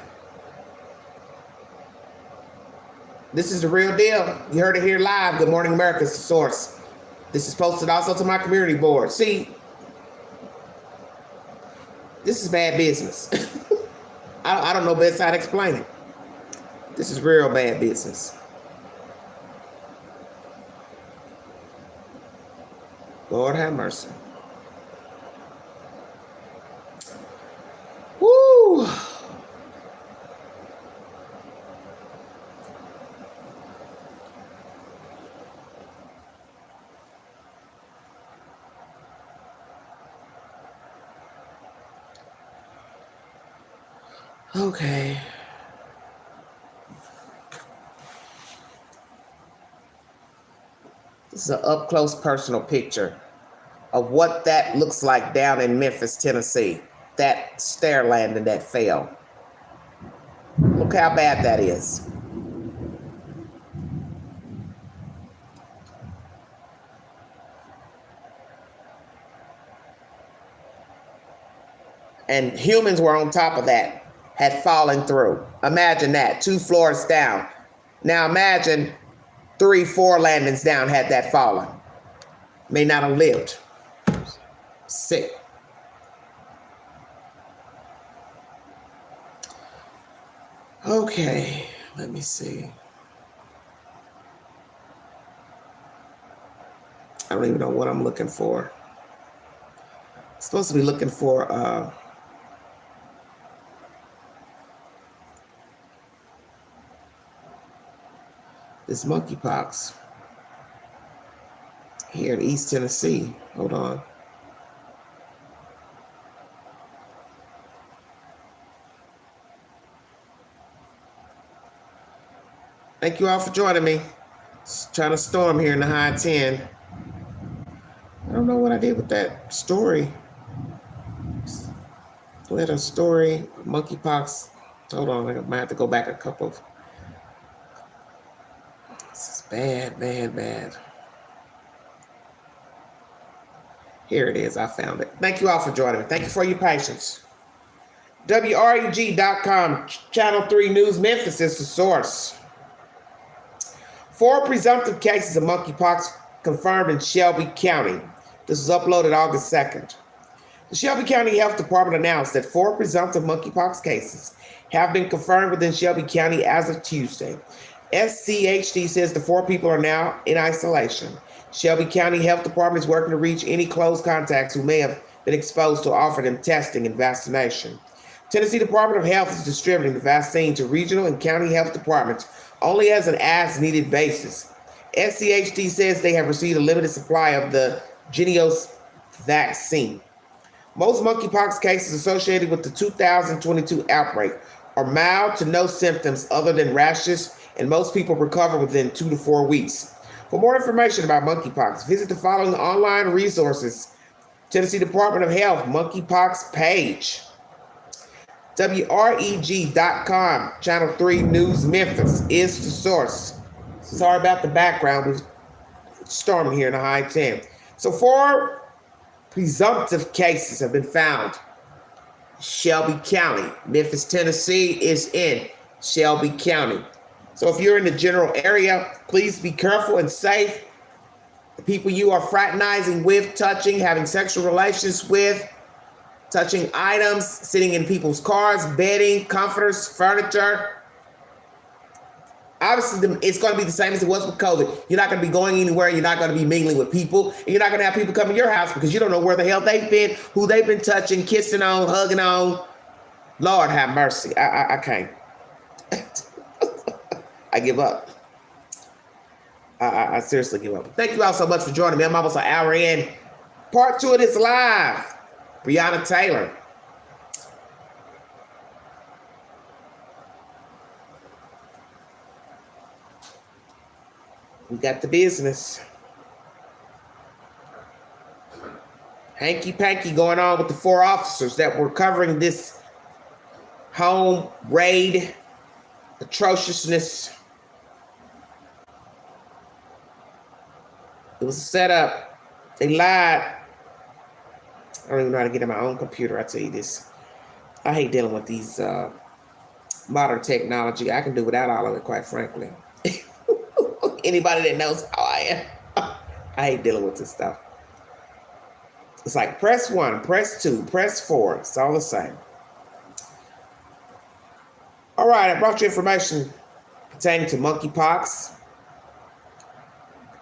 This is the real deal. You heard it here live. Good Morning America is the source. This is posted also to my community board. See, this is bad business. I don't know best how to explain it. This is real bad business. Lord have mercy. Woo! Okay. This is an up-close personal picture of what that looks like down in Memphis, Tennessee. That stair landing that fell. Look how bad that is. And humans were on top of that. Had fallen through. Imagine that, 2 floors down. Now imagine 3, 4 landings down had that fallen. May not have lived. Sick. Okay, let me see. I don't even know what I'm looking for. I'm supposed to be looking for this monkeypox here in East Tennessee. Hold on. Thank you all for joining me. It's trying to storm here in the high 10. I don't know what I did with that story. We had a story, monkeypox. Hold on, I might have to go back a couple of. This is bad, bad, bad. Here it is. I found it. Thank you all for joining me. Thank you for your patience. WREG.com, Channel 3 News, Memphis is the source. 4 presumptive cases of monkeypox confirmed in Shelby County. This was uploaded August 2nd. The Shelby County Health Department announced that 4 presumptive monkeypox cases have been confirmed within Shelby County as of Tuesday. SCHD says the 4 people are now in isolation. Shelby County Health Department is working to reach any close contacts who may have been exposed to offer them testing and vaccination. Tennessee Department of Health is distributing the vaccine to regional and county health departments only as an as-needed basis. SCHD says they have received a limited supply of the Jynneos vaccine. Most monkeypox cases associated with the 2022 outbreak are mild to no symptoms other than rashes, and most people recover within 2 to 4 weeks. For more information about monkeypox, visit the following online resources: Tennessee Department of Health monkeypox page, WREG.com, Channel 3 News Memphis is the source. Sorry about the background, we're storming here in the high 10. So 4 presumptive cases have been found. Shelby County, Memphis, Tennessee is in Shelby County. So if you're in the general area, please be careful and safe. The people you are fraternizing with, touching, having sexual relations with, touching items, sitting in people's cars, bedding, comforters, furniture. Obviously, it's going to be the same as it was with COVID. You're not going to be going anywhere. You're not going to be mingling with people. And you're not going to have people come to your house because you don't know where the hell they've been, who they've been touching, kissing on, hugging on. Lord have mercy. I can't. I give up. I seriously give up. Thank you all so much for joining me. I'm almost an hour in. Part 2 of this live. Breonna Taylor. We got the business. Hanky-panky going on with the 4 officers that were covering this home raid atrociousness. It was a setup. They lied. I don't even know how to get in my own computer. I tell you this. I hate dealing with these modern technology. I can do without all of it, quite frankly. Anybody that knows how I am. I hate dealing with this stuff. It's like press 1, press 2, press 4. It's all the same. All right, I brought you information pertaining to monkeypox.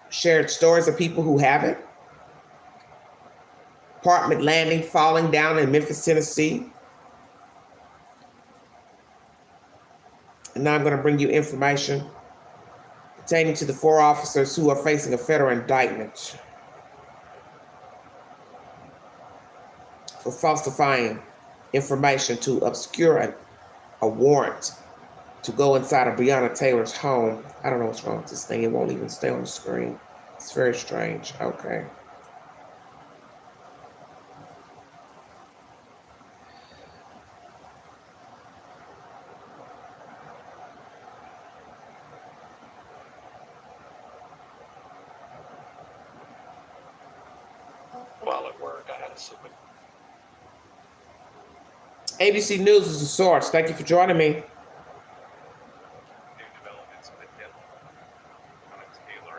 Shared stories of people who have it. Apartment landing falling down in Memphis, Tennessee. And now I'm going to bring you information pertaining to the 4 officers who are facing a federal indictment for falsifying information to obscure a warrant to go inside of Breonna Taylor's home. I don't know what's wrong with this thing. It won't even stay on the screen. It's very strange. Okay. While at work, I had a sip of. ABC News is the source. Thank you for joining me.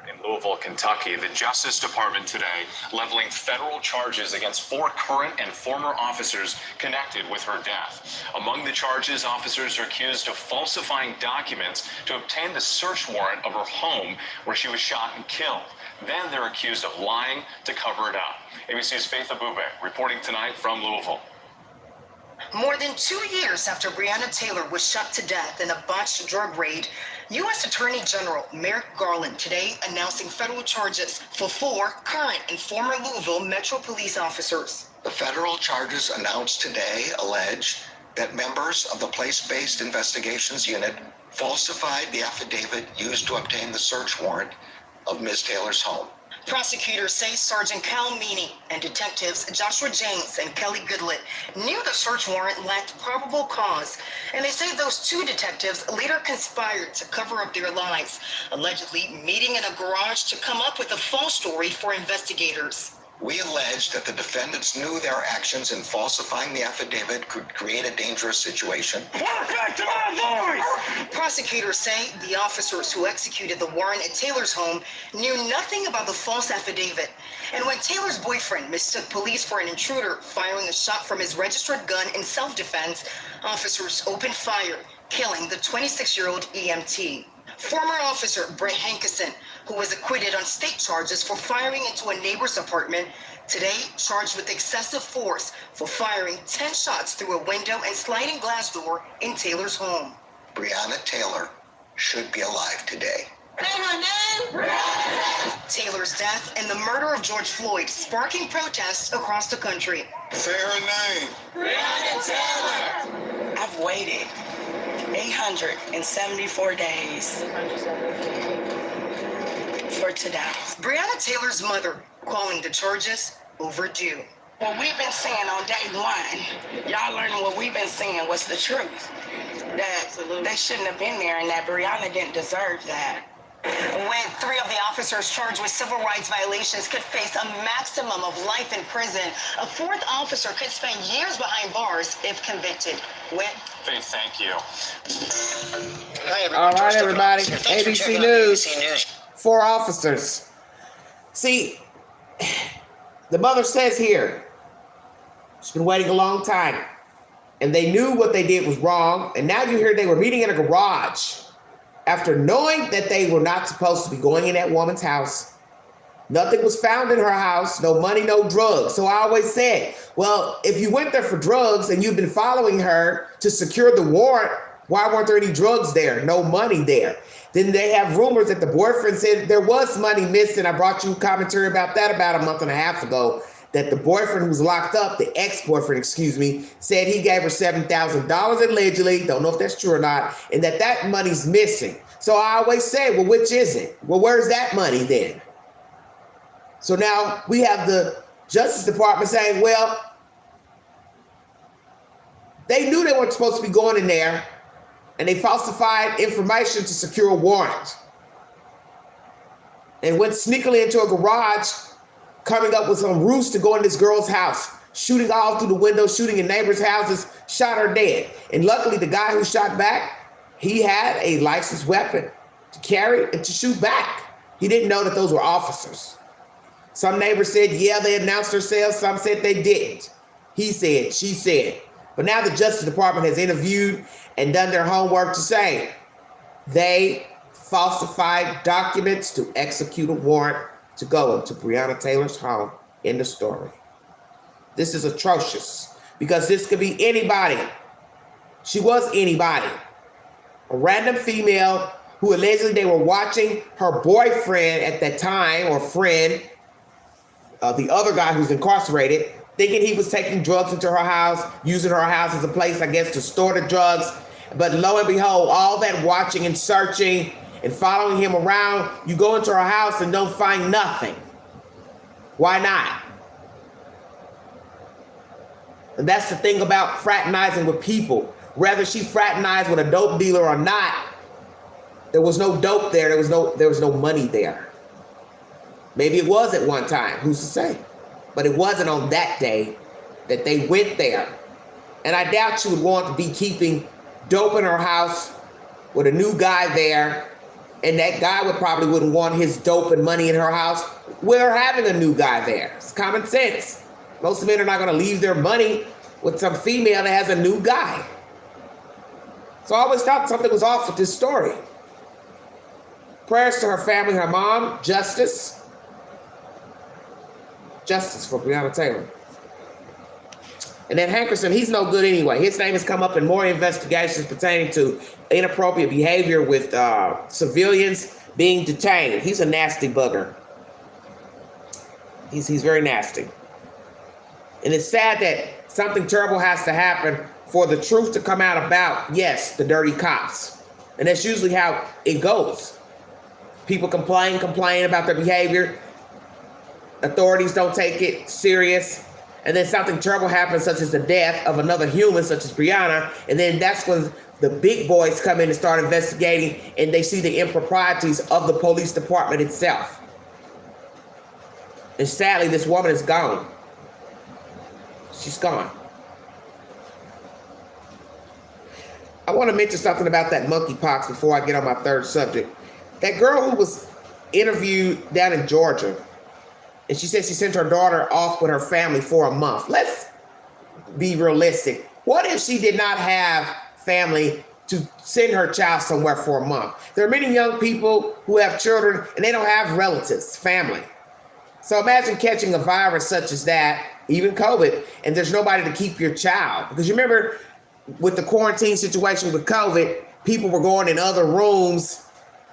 In Louisville, Kentucky, the Justice Department today leveling federal charges against 4 current and former officers connected with her death. Among the charges, officers are accused of falsifying documents to obtain the search warrant of her home where she was shot and killed. Then they're accused of lying to cover it up. ABC's Faith Abube reporting tonight from Louisville. More than 2 years after Breonna Taylor was shot to death in a botched drug raid, U.S. Attorney General Merrick Garland today announcing federal charges for 4 current and former Louisville Metro Police officers. The federal charges announced today allege that members of the Place-Based Investigations Unit falsified the affidavit used to obtain the search warrant of Ms. Taylor's home. Prosecutors say Sergeant Cal Meany and detectives Joshua James and Kelly Goodlett knew the search warrant lacked probable cause, and they say those two detectives later conspired to cover up their lies, allegedly meeting in a garage to come up with a false story for investigators. We allege that the defendants knew their actions in falsifying the affidavit could create a dangerous situation. Back to my voice! Prosecutors say the officers who executed the warrant at Taylor's home knew nothing about the false affidavit. And when Taylor's boyfriend mistook police for an intruder firing a shot from his registered gun in self-defense, officers opened fire, killing the 26-year-old EMT. Former officer Brett Hankerson, who was acquitted on state charges for firing into a neighbor's apartment, today charged with excessive force for firing 10 shots through a window and sliding glass door in Taylor's home. Breonna Taylor should be alive today. Taylor's death and the murder of George Floyd sparking protests across the country. Say her name. Breonna Taylor. I've waited 874 days for today. Breonna Taylor's mother calling the charges overdue. What we've been saying on day one, y'all learning what we've been saying was the truth. That they shouldn't have been there and that Breonna didn't deserve that. When 3 of the officers charged with civil rights violations could face a maximum of life in prison, a 4th officer could spend years behind bars if convicted. Faith, thank you. Hi, everyone. All right, everybody. ABC News. 4 officers. See, the mother says here, she's been waiting a long time. And they knew what they did was wrong. And now you hear they were meeting in a garage after knowing that they were not supposed to be going in that woman's house. Nothing was found in her house, no money, no drugs. So I always said, well, if you went there for drugs and you've been following her to secure the warrant, why weren't there any drugs there? No money there. Then they have rumors that the boyfriend said there was money missing. I brought you commentary about that about a month and a half ago, that the boyfriend who was locked up, the ex-boyfriend, said he gave her $7,000 allegedly, don't know if that's true or not, and that money's missing. So I always say, well, which is it? Well, where's that money then? So now we have the Justice Department saying, well, they knew they weren't supposed to be going in there, and they falsified information to secure a warrant, and went sneakily into a garage, coming up with some ruse to go in this girl's house, shooting all through the windows, shooting in neighbors' houses, shot her dead. And luckily, the guy who shot back, he had a licensed weapon to carry and to shoot back. He didn't know that those were officers. Some neighbors said, yeah, they announced themselves. Some said they didn't. He said, she said. But now the Justice Department has interviewed and done their homework to say they falsified documents to execute a warrant to go into Breonna Taylor's home. In the story. This is atrocious because this could be anybody. She was anybody. A random female who allegedly they were watching her boyfriend at that time, or friend, the other guy who's incarcerated, thinking he was taking drugs into her house, using her house as a place, I guess, to store the drugs. But lo and behold, all that watching and searching and following him around, you go into her house and don't find nothing. Why not? And that's the thing about fraternizing with people. Whether she fraternized with a dope dealer or not, there was no dope there. There was no money there. Maybe it was at one time. Who's to say? But it wasn't on that day that they went there. And I doubt she would want to be keeping dope in her house with a new guy there. And that guy probably wouldn't want his dope and money in her house. We're having a new guy there. It's common sense. Most men are not going to leave their money with some female that has a new guy. So I always thought something was off with this story. Prayers to her family, her mom, justice. Justice for Breonna Taylor. And then Hankerson, he's no good anyway. His name has come up in more investigations pertaining to inappropriate behavior with civilians being detained. He's a nasty bugger. He's very nasty. And it's sad that something terrible has to happen for the truth to come out about, yes, the dirty cops. And that's usually how it goes. People complain about their behavior. authorities don't take it serious, and then something terrible happens, such as the death of another human, such as Breonna, and then that's when the big boys come in and start investigating, and they see the improprieties of the police department itself. And sadly, this woman is gone. She's gone. I want to mention something about that monkeypox before I get on my third subject. That girl who was interviewed down in Georgia, and she said she sent her daughter off with her family for a month. Let's be realistic. What if she did not have family to send her child somewhere for a month? There are many young people who have children and they don't have relatives, family. So imagine catching a virus such as that, even COVID, and there's nobody to keep your child. Because you remember with the quarantine situation with COVID, people were going in other rooms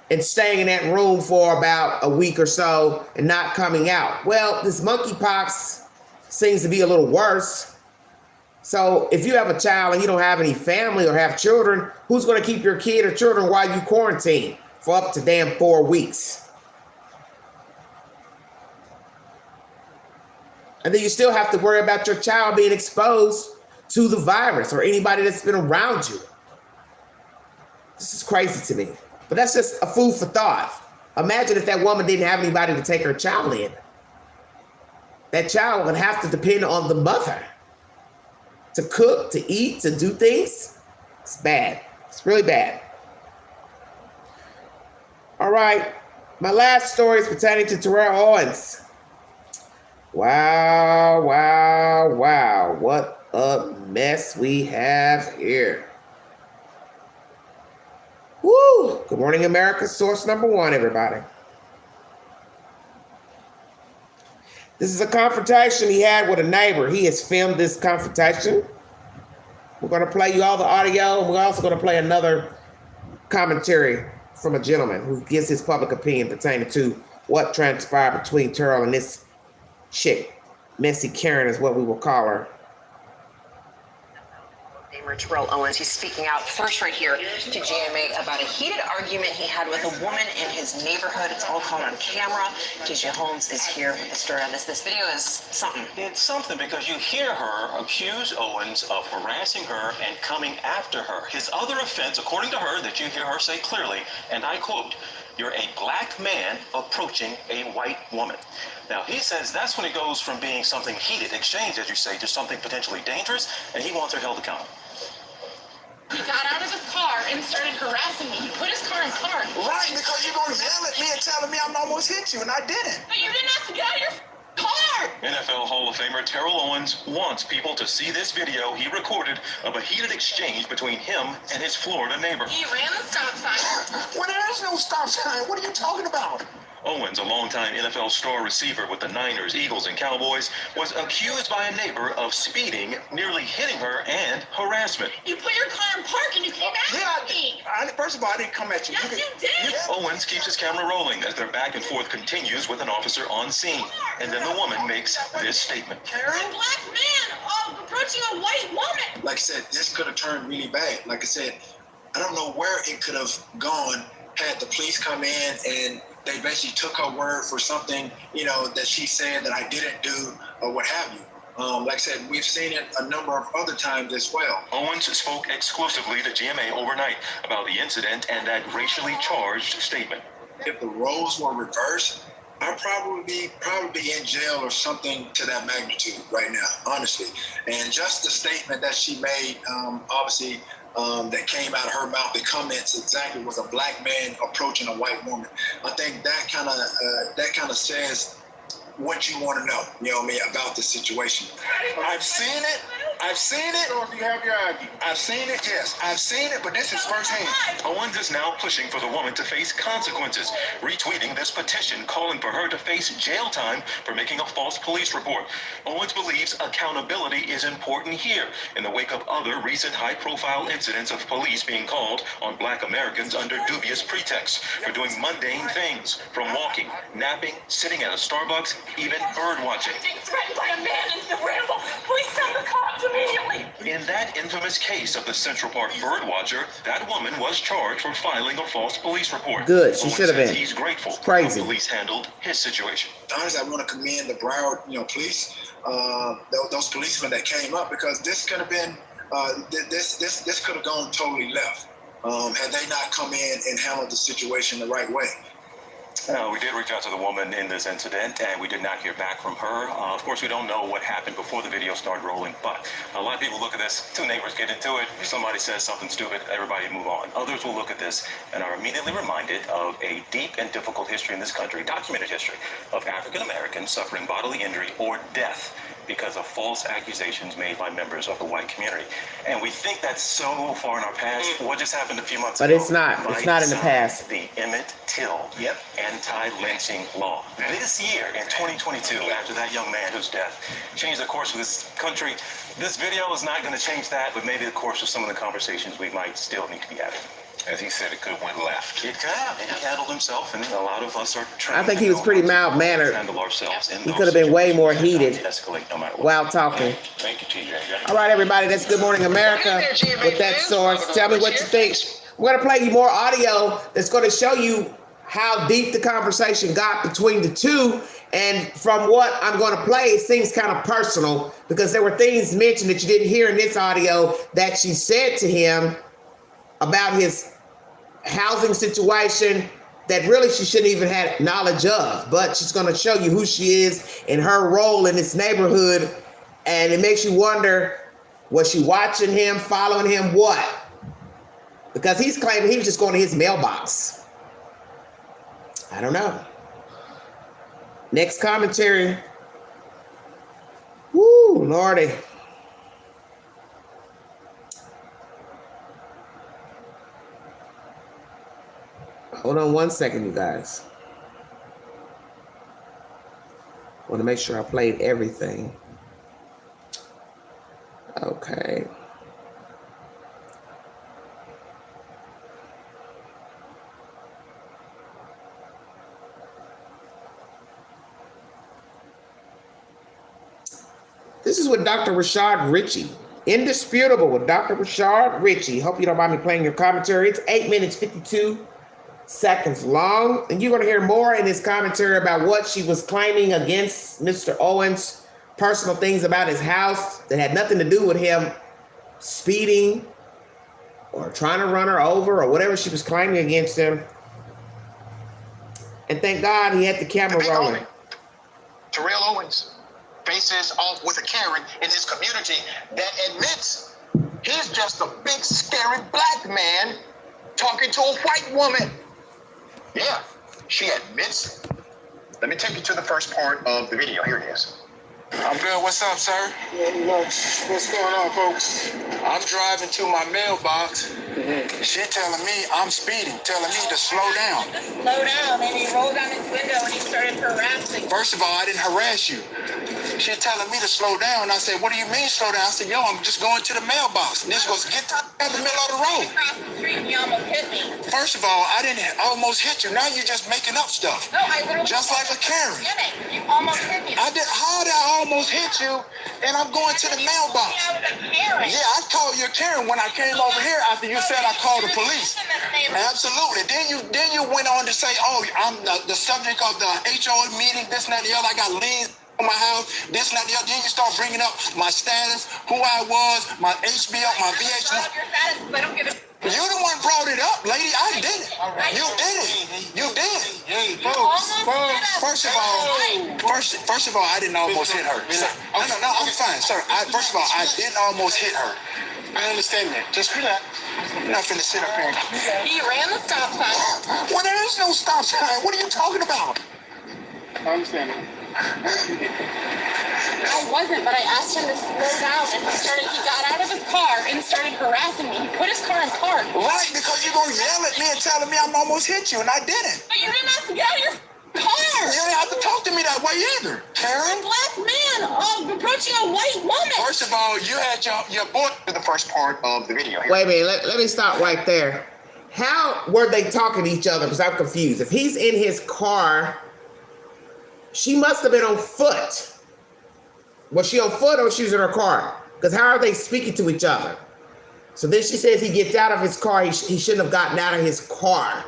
and staying in that room for about a week or so and not coming out. Well, this monkeypox seems to be a little worse. So if you have a child and you don't have any family or have children, who's going to keep your kid or children while you quarantine for up to damn 4 weeks? And then you still have to worry about your child being exposed to the virus or anybody that's been around you. This is crazy to me. But that's just a food for thought. Imagine if that woman didn't have anybody to take her child in. That child would have to depend on the mother to cook, to eat, to do things. It's bad. It's really bad. All right. My last story is pertaining to Terrell Owens. Wow, wow, wow. What a mess we have here. Woo! Good morning, America. Source number one, everybody. This is a confrontation he had with a neighbor. He has filmed this confrontation. We're going to play you all the audio, and we're also going to play another commentary from a gentleman who gives his public opinion pertaining to what transpired between Terrell and this chick. Messy Karen is what we will call her. Terrell Owens, he's speaking out first right here to GMA about a heated argument he had with a woman in his neighborhood. It's all caught on camera. TJ Holmes is here with the story on this. This video is something. It's something because you hear her accuse Owens of harassing her and coming after her. His other offense, according to her, that you hear her say clearly, and I quote, "You're a black man approaching a white woman." Now, he says that's when it goes from being something heated exchange, as you say, to something potentially dangerous, and he wants her held accountable. He got out of his car and started harassing me. He put his car in park. Right, because you're going to yell at me and telling me I'm almost hit you, and I didn't. But you didn't have to get out of your car. NFL Hall of Famer Terrell Owens wants people to see this video he recorded of a heated exchange between him and his Florida neighbor. He ran the stop sign. Well, there is no stop sign. What are you talking about? Owens, a longtime NFL star receiver with the Niners, Eagles, and Cowboys, was accused by a neighbor of speeding, nearly hitting her, and harassment. You put your car in park and you came at me. First of all, I didn't come at you. Yes, you did. Owens keeps his camera rolling as their back and forth continues with an officer on scene. And then the woman makes this statement. A black man approaching a white woman. Like I said, this could have turned really bad. Like I said, I don't know where it could have gone had the police come in and they basically took her word for something, that she said that I didn't do or what have you. Like I said, we've seen it a number of other times as well. Owens spoke exclusively to GMA overnight about the incident and that racially charged statement. If the roles were reversed, I'd probably be in jail or something to that magnitude right now, honestly. And just the statement that she made, obviously, that came out of her mouth, the comments exactly was a black man approaching a white woman. I think that kind of says what you want to know, about the situation. I've seen it. Or if you have your argument. I've seen it, yes. I've seen it, but this is firsthand. Owens is now pushing for the woman to face consequences, retweeting this petition calling for her to face jail time for making a false police report. Owens believes accountability is important here in the wake of other recent high-profile incidents of police being called on black Americans under dubious pretexts for doing mundane things, from walking, napping, sitting at a Starbucks, even bird watching. Being threatened by a man in the ramble. Please send the cops. immediately. In that infamous case of the Central Park birdwatcher, that woman was charged for filing a false police report. Good, she Owens should have says been. He's grateful It's crazy. how police handled his situation. Honestly, I want to commend the Broward, police, those policemen that came up, because this could have been, this could have gone totally left had they not come in and handled the situation the right way. We did reach out to the woman in this incident, and we did not hear back from her. Of course, we don't know what happened before the video started rolling, but a lot of people look at this. Two neighbors get into it. Somebody says something stupid. Everybody move on. Others will look at this and are immediately reminded of a deep and difficult history in this country, documented history, of African Americans suffering bodily injury or death because of false accusations made by members of the white community. And we think that's so far in our past. What just happened a few months ago? But it's not. It's not in the past. The Emmett Till anti-lynching law. This year, in 2022, after that young man whose death changed the course of this country, this video is not going to change that, but maybe the course of some of the conversations we might still need to be having. As he said, it could have went left. It could have, and he handled himself, and a lot of us are trying. I think he was pretty mild-mannered. Handle ourselves. He could have been way more heated no matter what. while talking. Thank you, TJ. All right, everybody, that's Good Morning America with that source. Tell me what you think. We're going to play you more audio that's going to show you how deep the conversation got between the two. And from what I'm going to play, it seems kind of personal because there were things mentioned that you didn't hear in this audio that she said to him about his housing situation that really she shouldn't even have knowledge of. But she's going to show you who she is and her role in this neighborhood. And it makes you wonder, was she watching him, following him, what? Because he's claiming he was just going to his mailbox. I don't know. Next commentary. Woo, Lordy. Hold on one second, you guys. I want to make sure I played everything. Okay. This is with Dr. Rashad Ritchie. Indisputable with Dr. Rashad Ritchie. Hope you don't mind me playing your commentary. It's 8 minutes, 52 seconds long. And you're going to hear more in this commentary about what she was claiming against Mr. Owens, personal things about his house that had nothing to do with him speeding or trying to run her over or whatever she was claiming against him. And thank God he had the camera rolling. Terrell Owens faces off with a Karen in his community that admits he's just a big, scary black man talking to a white woman. Yeah, she admits it. Let me take you to the first part of the video. Here it is. I'm good. What's up, sir? What's going on, folks? I'm driving to my mailbox. She telling me I'm speeding, telling me to slow down. Slow down, and he rolled down his window and he started harassing. First of all, I didn't harass you. She telling me to slow down. I said, what do you mean slow down? I said, yo, I'm just going to the mailbox. And this goes, get out the middle of the road. Across the street and you almost hit me. First of all, I didn't almost hit you. Now you're just making up stuff. No, I literally just like a Karen. You almost hit me. I did. How did I almost hit you? And I'm going to the mailbox. Yeah, I called you a Karen when I came over here after you said I called the police. Absolutely. Then you went on to say, oh, I'm the subject of the HOA meeting, this and that, the other. I got liens on my house, this and that, the other. Then you start bringing up my status, who I was, my HBO, my VH1. You the one brought it up, lady. I did it. You did it. You did it. Hey, folks. First of all, I didn't almost hit her. No, I'm fine, sir. First of all, I didn't almost hit her. I understand that. Just relax. You're not finna sit up here. He ran the stop sign. Well, there is no stop sign. What are you talking about? I understand that. I wasn't, but I asked him to slow down, and he got out of his car and started harassing me. He put his car in park. Right, because you're going to yell at me and telling me I'm almost hit you, and I didn't. But you didn't have to get out of your car. You didn't have to talk to me that way either, Karen. A black man approaching a white woman. First of all, you had your boy. To the first part of the video. Here. Wait a minute, let me stop right there. How were they talking to each other? Because I'm confused. If he's in his car, she must have been on foot. Was she on foot or she was in her car? Because how are they speaking to each other? So then she says he gets out of his car. He shouldn't have gotten out of his car.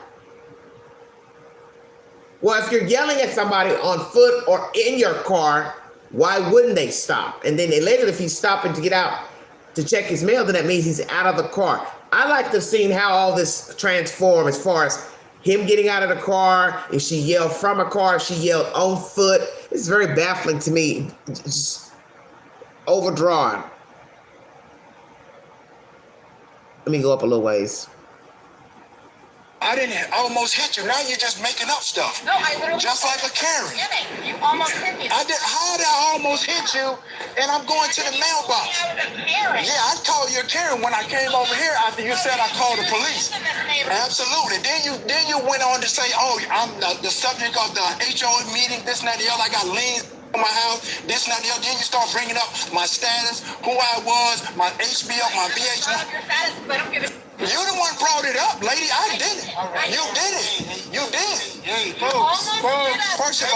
Well, if you're yelling at somebody on foot or in your car, why wouldn't they stop? And then later, if he's stopping to get out to check his mail, then that means he's out of the car. I like to have seen how all this transformed as far as him getting out of the car, if she yelled from a car, if she yelled on foot. It's very baffling to me. Just overdrawn. Let me go up a little ways. I didn't almost hit you. Now you're just making up stuff. No, I literally just like a Karen. You almost hit me. I did. How did I almost hit you? And I'm going to the mailbox. Yeah, I called you a Karen when I came over here after you said I called the police. Absolutely. Then you went on to say, oh, I'm the subject of the HOA meeting. This and that. The other. I got liens in my house. This and that. The other. Then you start bringing up my status, who I was, my HBO, my VH1. You the one brought it up, lady. I did it. You did it. You did. Hey, folks. First of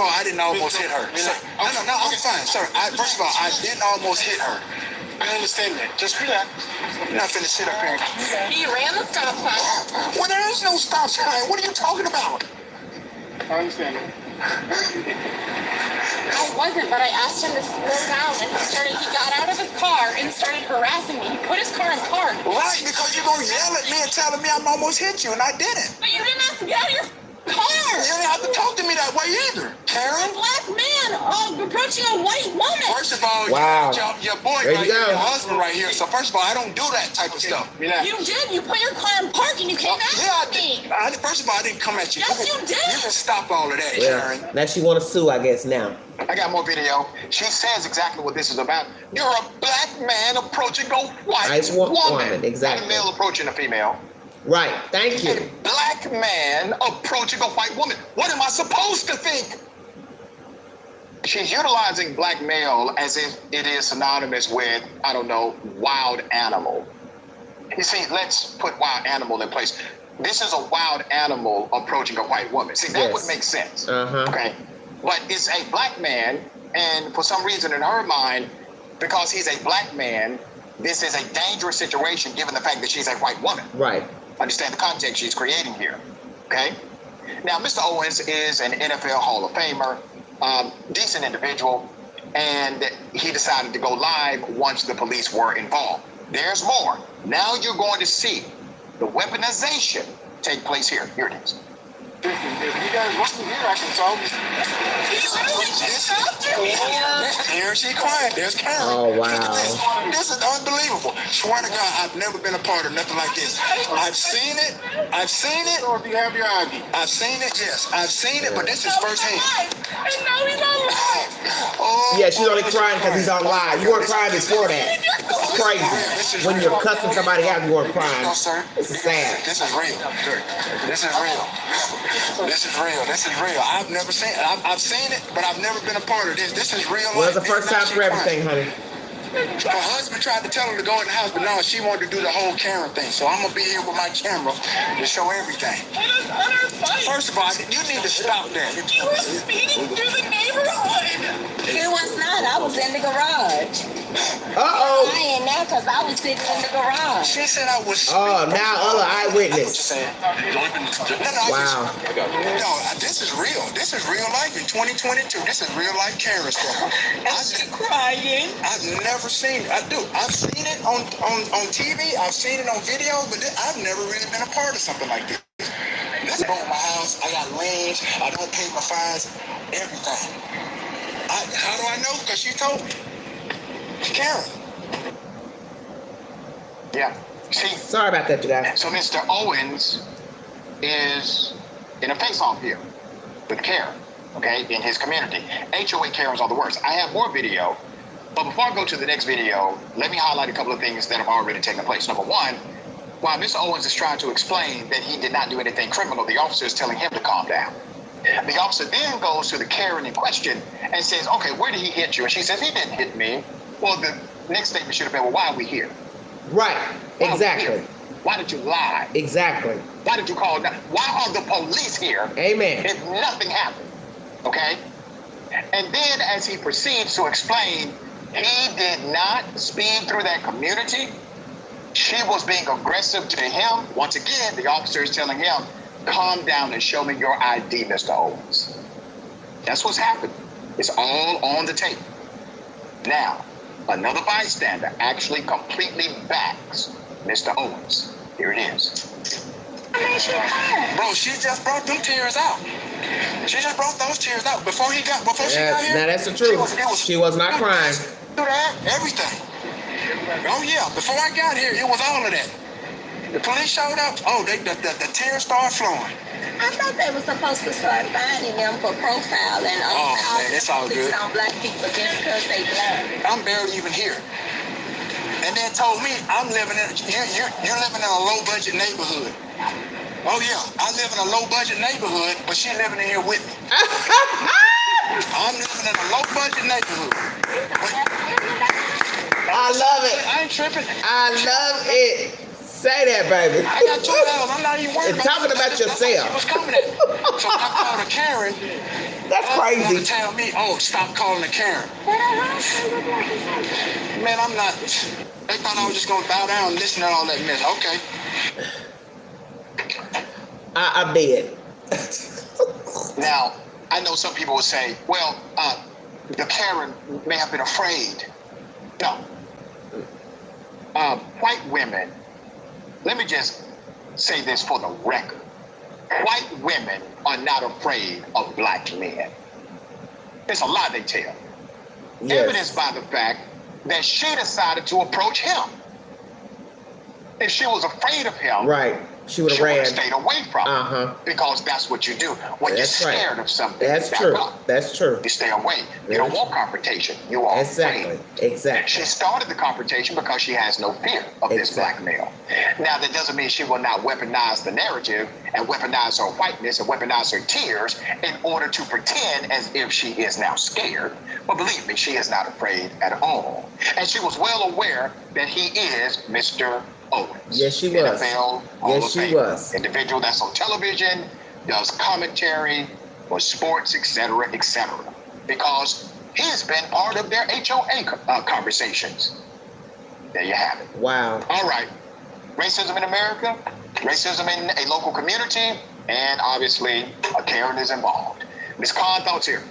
all, I didn't almost hit her. So, no, I'm fine, sir. First of all, I didn't almost hit her. I understand that. Just relax. You're not finna sit up here. He ran the stop sign. Well, there is no stop sign. What are you talking about? I understand that. I wasn't, but I asked him to slow down, and he got out of his car and started harassing me. He put his car in park. Right, because you're gonna yell at me and telling me I'm almost hit you, and I didn't. But you didn't have to get out of your car. You didn't have to talk to me that way either, Karen. A black man approaching a white woman. First of all, wow. your boy right here, your husband right here. So first of all, I don't do that type of stuff. You did. You put your car in park and you came at me. First of all, I didn't come at you. Yes, you did. You can stop all of that, Well, Karen. now she want to sue, I guess, now. I got more video. She says exactly what this is about. You're a black man approaching a white woman. Exactly. Not a male approaching a female. Right. Thank you. A black man approaching a white woman. What am I supposed to think? She's utilizing black male as if it is synonymous with, I don't know, wild animal. You see, let's put wild animal in place. This is a wild animal approaching a white woman. See, that would make sense. Okay. But it's a black man, and for some reason in her mind, because he's a black man, this is a dangerous situation given the fact that she's a white woman. Right. Understand the context she's creating here. Okay? Now, Mr. Owens is an NFL Hall of Famer, decent individual, and he decided to go live once the police were involved. There's more. Now you're going to see the weaponization take place here. Here it is. If you guys want me here, I can solve it. Here she quiet. There's Karen. Oh, wow. This is unbelievable. Swear to God, I've never been a part of nothing like this. I've seen it. Or if you have your ID. I've seen it, yes. I've seen it, but this is firsthand. And now he's on live. Oh, yeah, she's only crying because he's on live. You weren't crying before that. It's crazy. When you're cussing somebody out, you weren't crying. No, sir. This is sad. This is real. This is real. This is real. This is real. I've never seen it. I've seen it, but I've never been a part of this. This is real life. Well, it's the first time for everything, honey. Her husband tried to tell her to go in the house, but no, she wanted to do the whole camera thing. So I'm going to be here with my camera to show everything. First of all, you need to stop that. You were speeding through the neighborhood. It was not. I was in the garage. Uh-oh. I ain't now because I was sitting in the garage. She said I was. Oh, now other eyewitness. Wow. No, this is real. This is real life in 2022. This is real life Karen stuff. I'm crying. I've never seen it. I've seen it on TV. I've seen it on video, but I've never really been a part of something like this. This is my house. I got liens. I don't pay my fines. Everything. How do I know? Because she told me. Karen. Yeah. See. Sorry about that, you guys. So Mr. Owens is in a face-off here with Karen, okay, in his community. HOA Karens are the worst. I have more video, but before I go to the next video, let me highlight a couple of things that have already taken place. Number one, while Mr. Owens is trying to explain that he did not do anything criminal, the officer is telling him to calm down. The officer then goes to the Karen in question and says, okay, where did he hit you? And she says, he didn't hit me. Well, the next statement should have been, well, why are we here? Right. Exactly. Why did you lie? Exactly. Why did you call? Why are the police here? Amen. If nothing happened, okay? And then as he proceeds to explain, He did not speed through that community. She was being aggressive to him. Once again, the officer is telling him, calm down and show me your ID, Mr. Owens. That's what's happening. It's all on the tape. Now, another bystander actually completely backs Mr. Owens. Here it is. Bro, she just brought them tears out. She just brought those tears out before she got here. Now that's the truth. She was not crying. Everything. Oh yeah, before I got here, it was all of that. The police showed up. Oh, the tears started flowing. I thought they were supposed to start finding them for profiling. Oh man, it's all good. On black people just because they black. I'm barely even here. And then told me I'm living in you're living in a low budget neighborhood. Oh yeah, I live in a low budget neighborhood, but she living in here with me. I'm living in a low budget neighborhood. I love it. I ain't tripping. I love it. Say that, baby. I got $2. I'm not even worried and talking about yourself. What's coming at me. So I called a Karen. That's crazy. To tell me, oh, stop calling a Karen. Man, I'm not. They thought I was just gonna bow down and listen to all that mess. Okay. I'm dead. Now, I know some people will say, well, the Karen may have been afraid. No. White women, let me just say this for the record. White women are not afraid of black men. It's a lie they tell. Yes. Evidenced by the fact that she decided to approach him. If she was afraid of him, right, she would have ran. Stayed away from him. Because that's what you do. When you're scared of something, that's true. That's true. You stay away. You don't want confrontation. You are afraid. Exactly. She started the confrontation because she has no fear of this black male. Now, that doesn't mean she will not weaponize the narrative and weaponize her whiteness and weaponize her tears in order to pretend as if she is now scared. But believe me, she is not afraid at all. And she was well aware that he is Mr. Owens. Yes, she was. NFL yes, she was. Individual that's on television, does commentary for sports, etc., etc. Because he's been part of their HOA conversations. There you have it. Wow. All right. Racism in America, racism in a local community, and obviously a Karen is involved. Ms. Khan, thoughts here?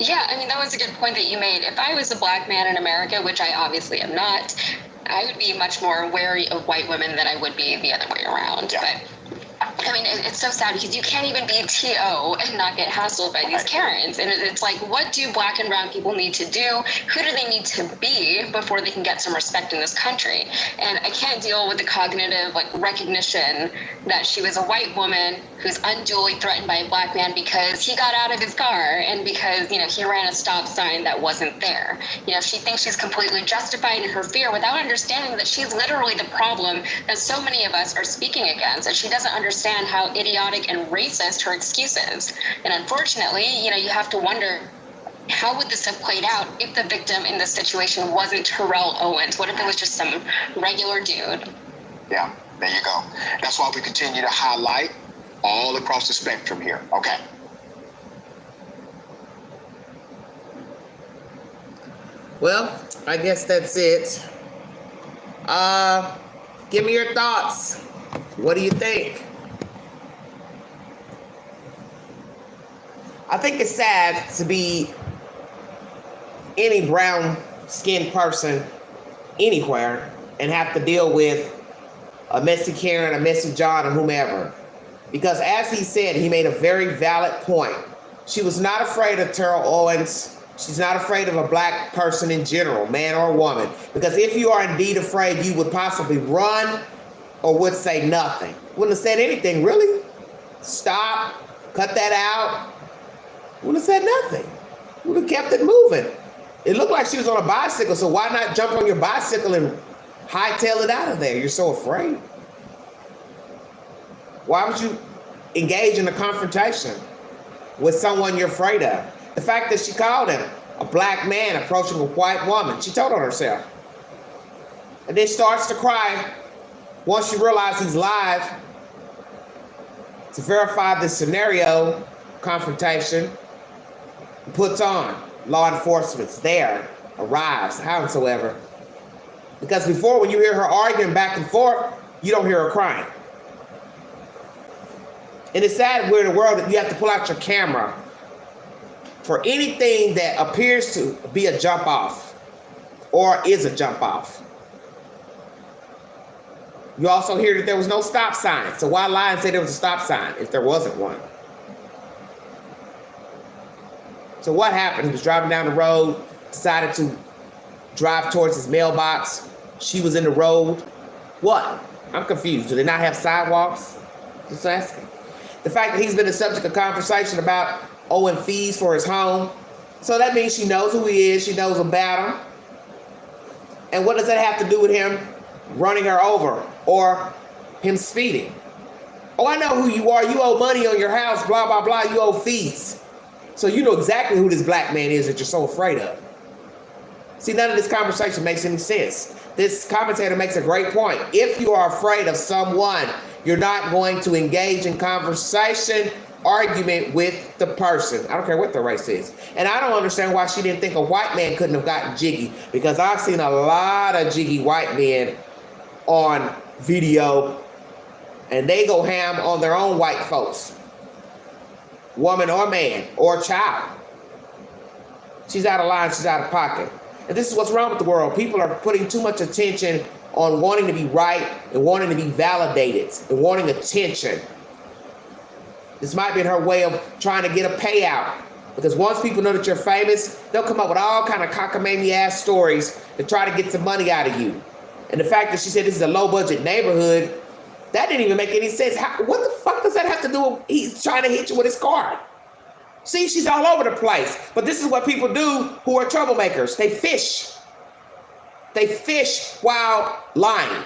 Yeah, I mean, that was a good point that you made. If I was a black man in America, which I obviously am not, I would be much more wary of white women than I would be the other way around. Yeah. But I mean, it's so sad because you can't even be TO and not get hassled by these Karens. And it's like, what do black and brown people need to do? Who do they need to be before they can get some respect in this country? And I can't deal with the cognitive recognition that she was a white woman who's unduly threatened by a black man because he got out of his car and because, he ran a stop sign that wasn't there. She thinks she's completely justified in her fear without understanding that she's literally the problem that so many of us are speaking against, and she doesn't understand how idiotic and racist her excuse is. And unfortunately, you have to wonder, how would this have played out if the victim in this situation wasn't Terrell Owens? What if it was just some regular dude? Yeah, there you go. That's why we continue to highlight all across the spectrum here. Okay. Well, I guess that's it. Give me your thoughts. What do you think? I think it's sad to be any brown-skinned person anywhere and have to deal with a messy Karen, a messy John, or whomever. Because as he said, he made a very valid point. She was not afraid of Terrell Owens. She's not afraid of a black person in general, man or woman. Because if you are indeed afraid, you would possibly run or would say nothing. Wouldn't have said anything, really. Stop, cut that out. Wouldn't have said nothing. Would have kept it moving. It looked like she was on a bicycle, so why not jump on your bicycle and hightail it out of there? You're so afraid. Why would you engage in a confrontation with someone you're afraid of? The fact that she called him a black man approaching a white woman, she told on herself. And then starts to cry once she realizes he's live to verify the scenario confrontation. Puts on law enforcement's there arrives, howsoever. Because before, when you hear her arguing back and forth, you don't hear her crying. And it's sad we're in a world that you have to pull out your camera for anything that appears to be a jump off or is a jump off. You also hear that there was no stop sign. So why lie and say there was a stop sign if there wasn't one? So what happened? He was driving down the road, decided to drive towards his mailbox. She was in the road. What? I'm confused. Do they not have sidewalks? Just asking. The fact that he's been the subject of conversation about owing fees for his home. So that means she knows who he is. She knows about him. And what does that have to do with him running her over or him speeding? Oh, I know who you are. You owe money on your house, blah, blah, blah. You owe fees. So you know exactly who this black man is that you're so afraid of. See, none of this conversation makes any sense. This commentator makes a great point. If you are afraid of someone, you're not going to engage in conversation, argument with the person. I don't care what the race is. And I don't understand why she didn't think a white man couldn't have gotten jiggy, because I've seen a lot of jiggy white men on video, and they go ham on their own white folks, woman or man or child. She's out of line, she's out of pocket. And this is what's wrong with the world. People are putting too much attention on wanting to be right and wanting to be validated and wanting attention. This might be her way of trying to get a payout, because once people know that you're famous, they'll come up with all kind of cockamamie ass stories to try to get some money out of you. And the fact that she said this is a low budget neighborhood, that didn't even make any sense. What the fuck does that have to do with he's trying to hit you with his car? See, she's all over the place. But this is what people do who are troublemakers. They fish. They fish while lying.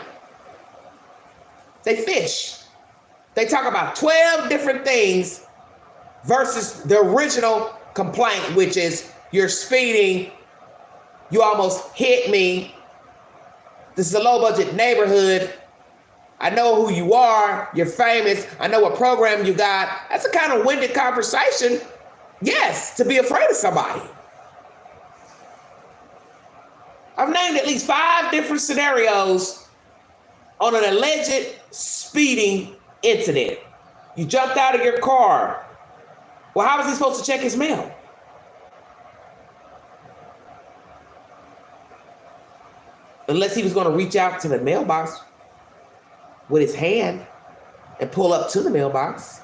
They fish. They talk about 12 different things versus the original complaint, which is you're speeding, you almost hit me, this is a low budget neighborhood, I know who you are, you're famous, I know what program you got. That's a kind of winded conversation, yes, to be afraid of somebody. I've named at least 5 different scenarios on an alleged speeding incident. You jumped out of your car. Well, how was he supposed to check his mail? Unless he was going to reach out to the mailbox with his hand and pull up to the mailbox.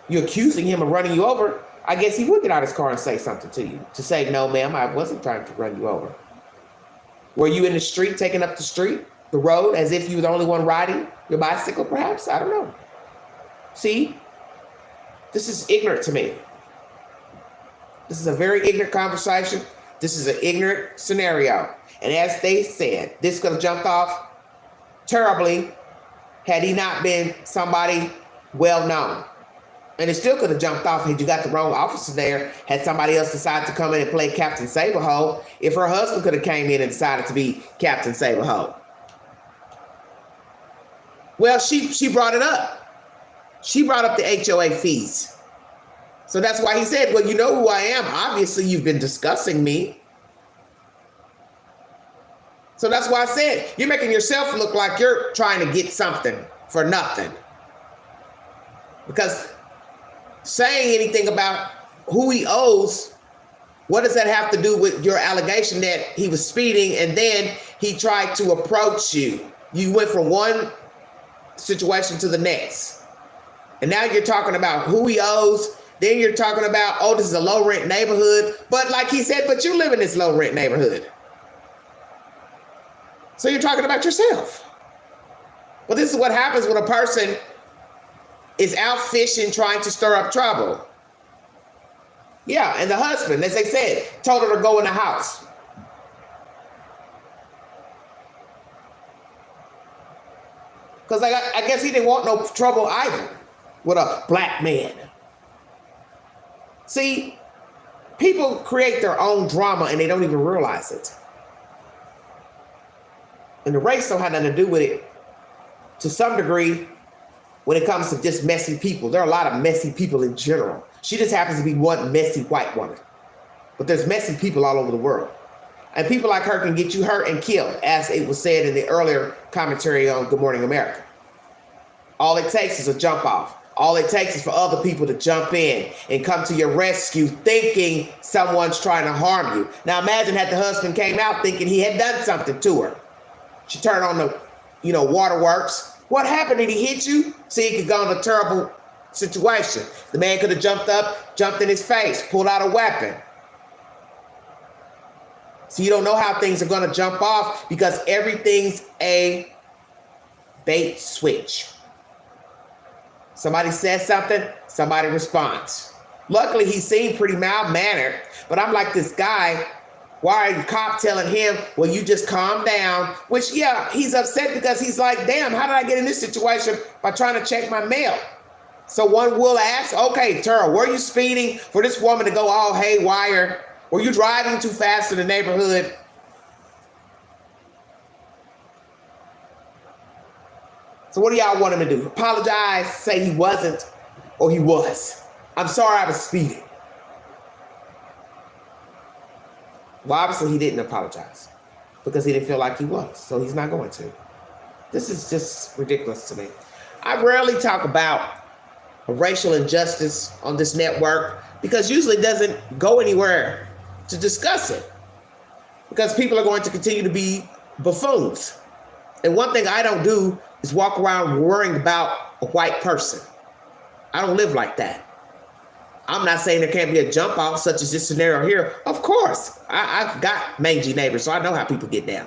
You're accusing him of running you over. I guess he would get out of his car and say something to you. To say, no, ma'am, I wasn't trying to run you over. Were you in the street, taking up the street, the road, as if you were the only one riding your bicycle, perhaps? I don't know. See? This is ignorant to me. This is a very ignorant conversation. This is an ignorant scenario. And as they said, this could have jumped off terribly had he not been somebody well known. And it still could have jumped off had you got the wrong officer there, had somebody else decided to come in and play Captain Saberhole, if her husband could have came in and decided to be Captain Saberhole. Well, she brought it up. She brought up the HOA fees. So that's why he said, well, you know who I am. Obviously, you've been discussing me. So that's why I said, you're making yourself look like you're trying to get something for nothing. Because saying anything about who he owes, what does that have to do with your allegation that he was speeding and then he tried to approach you? You went from one situation to the next. And now you're talking about who he owes. Then you're talking about, oh, this is a low rent neighborhood. But like he said, but you live in this low rent neighborhood. So you're talking about yourself. Well, this is what happens when a person is out fishing, trying to stir up trouble. Yeah, and the husband, as they said, told her to go in the house. Because I guess he didn't want no trouble either with a black man. See, people create their own drama and they don't even realize it. And the race don't have nothing to do with it to some degree when it comes to just messy people. There are a lot of messy people in general. She just happens to be one messy white woman. But there's messy people all over the world. And people like her can get you hurt and killed, as it was said in the earlier commentary on Good Morning America. All it takes is a jump off. All it takes is for other people to jump in and come to your rescue thinking someone's trying to harm you. Now imagine had the husband came out thinking he had done something to her. She turned on the, waterworks. What happened? Did he hit you? See, he could go in a terrible situation. The man could have jumped up, jumped in his face, pulled out a weapon. So you don't know how things are going to jump off because everything's a bait switch. Somebody says something, somebody responds. Luckily, he seemed pretty mild-mannered, but I'm like, this guy, why are the cop telling him, well, you just calm down? Which, yeah, he's upset because he's like, damn, how did I get in this situation by trying to check my mail? So one will ask, okay, Terrell, were you speeding for this woman to go all haywire? Were you driving too fast in the neighborhood? So what do y'all want him to do? Apologize, say he wasn't, or he was? I'm sorry I was speeding. Well, obviously he didn't apologize because he didn't feel like he was, so he's not going to. This is just ridiculous to me. I rarely talk about racial injustice on this network because usually it doesn't go anywhere to discuss it because people are going to continue to be buffoons. And one thing I don't do is walk around worrying about a white person. I don't live like that. I'm not saying there can't be a jump off such as this scenario here. Of course, I've got mangy neighbors, so I know how people get down.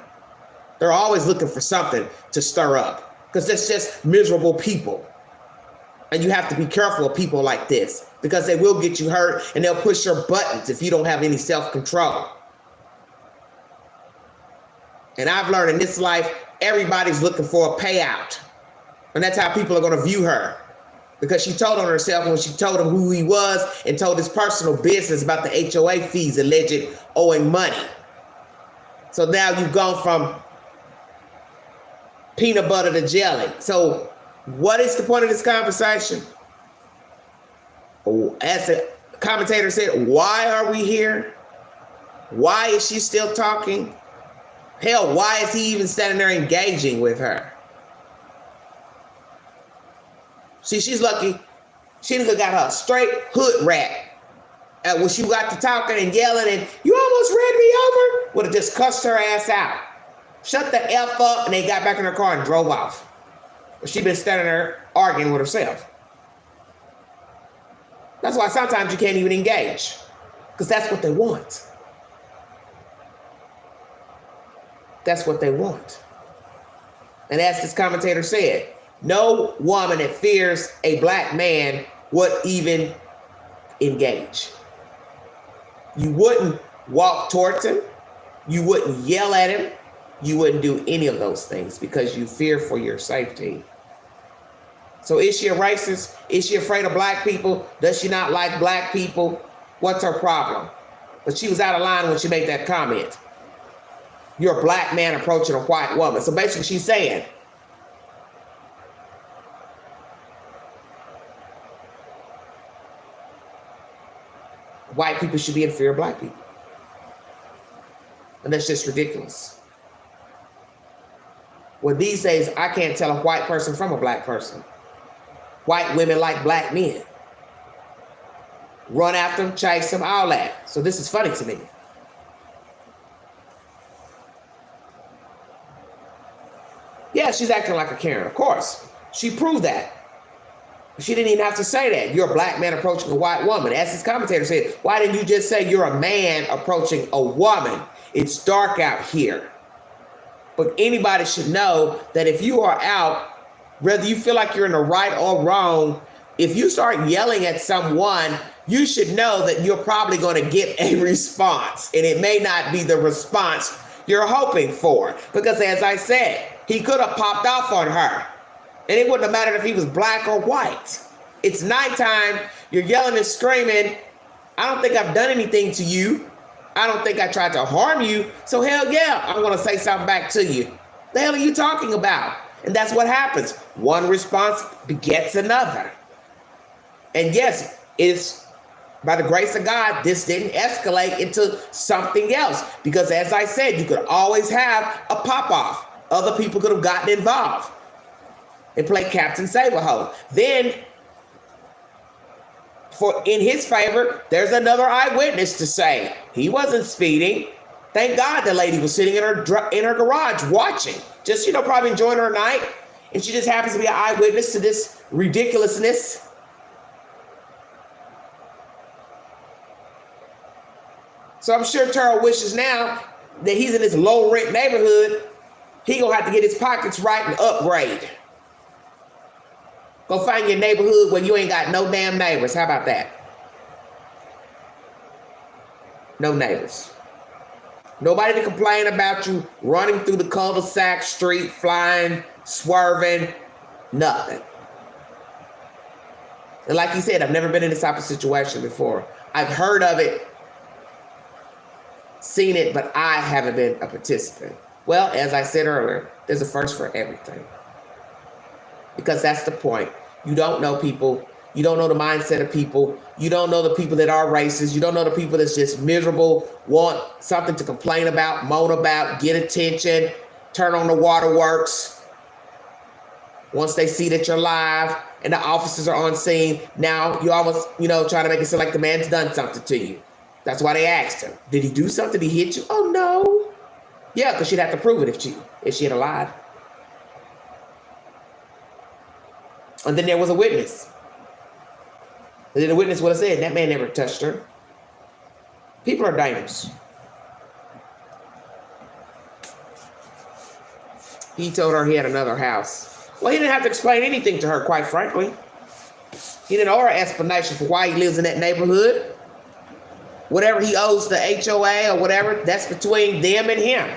They're always looking for something to stir up because it's just miserable people. And you have to be careful of people like this because they will get you hurt and they'll push your buttons if you don't have any self-control. And I've learned in this life, everybody's looking for a payout. And that's how people are going to view her. Because she told on herself when she told him who he was and told his personal business about the HOA fees alleged owing money. So now you've gone from peanut butter to jelly. So what is the point of this conversation? As the commentator said, why are we here? Why is she still talking? Hell, why is he even standing there engaging with her? See, she's lucky. She done got her a straight hood rat. When she got to talking and yelling and, you almost ran me over, would have just cussed her ass out. Shut the F up, and they got back in her car and drove off. She been standing there arguing with herself. That's why sometimes you can't even engage, because that's what they want. That's what they want. And as this commentator said, no woman that fears a black man would even engage. You wouldn't walk towards him. You wouldn't yell at him. You wouldn't do any of those things because you fear for your safety. So is she a racist? Is she afraid of black people? Does she not like black people? What's her problem? But she was out of line when she made that comment. You're a black man approaching a white woman. So basically she's saying, white people should be in fear of black people. And that's just ridiculous. Well, these days, I can't tell a white person from a black person. White women like black men. Run after them, chase them, all that. So this is funny to me. Yeah, she's acting like a Karen, of course. She proved that. She didn't even have to say that. You're a black man approaching a white woman. As this commentator said, why didn't you just say you're a man approaching a woman? It's dark out here. But anybody should know that if you are out, whether you feel like you're in the right or wrong, if you start yelling at someone, you should know that you're probably going to get a response. And it may not be the response you're hoping for. Because as I said, he could have popped off on her. And it wouldn't have mattered if he was black or white. It's nighttime. You're yelling and screaming. I don't think I've done anything to you. I don't think I tried to harm you. So hell yeah, I'm going to say something back to you. The hell are you talking about? And that's what happens. One response begets another. And yes, it's by the grace of God, this didn't escalate into something else. Because as I said, you could always have a pop-off. Other people could have gotten involved and played Captain Save-A-Ho. Then, in his favor, there's another eyewitness to say he wasn't speeding. Thank God the lady was sitting in her garage watching. Just, probably enjoying her night. And she just happens to be an eyewitness to this ridiculousness. So I'm sure Terrell wishes now that he's in this low-rent neighborhood, he gonna have to get his pockets right and upgrade. Go find your neighborhood where you ain't got no damn neighbors. How about that? No neighbors. Nobody to complain about you running through the cul-de-sac street, flying, swerving, nothing. And like he said, I've never been in this type of situation before. I've heard of it, seen it, but I haven't been a participant. Well, as I said earlier, there's a first for everything. Because that's the point. You don't know people. You don't know the mindset of people. You don't know the people that are racist. You don't know the people that's just miserable, want something to complain about, moan about, get attention, turn on the waterworks. Once they see that you're live and the officers are on scene, now you almost, trying to make it seem like the man's done something to you. That's why they asked him. Did he do something? Did he hit you? Oh, no. Yeah, because she'd have to prove it if she had lied. And then there was a witness. And then the witness would have said, that man never touched her. People are dangerous. He told her he had another house. Well, he didn't have to explain anything to her, quite frankly. He didn't owe her explanation for why he lives in that neighborhood. Whatever he owes the HOA or whatever, that's between them and him.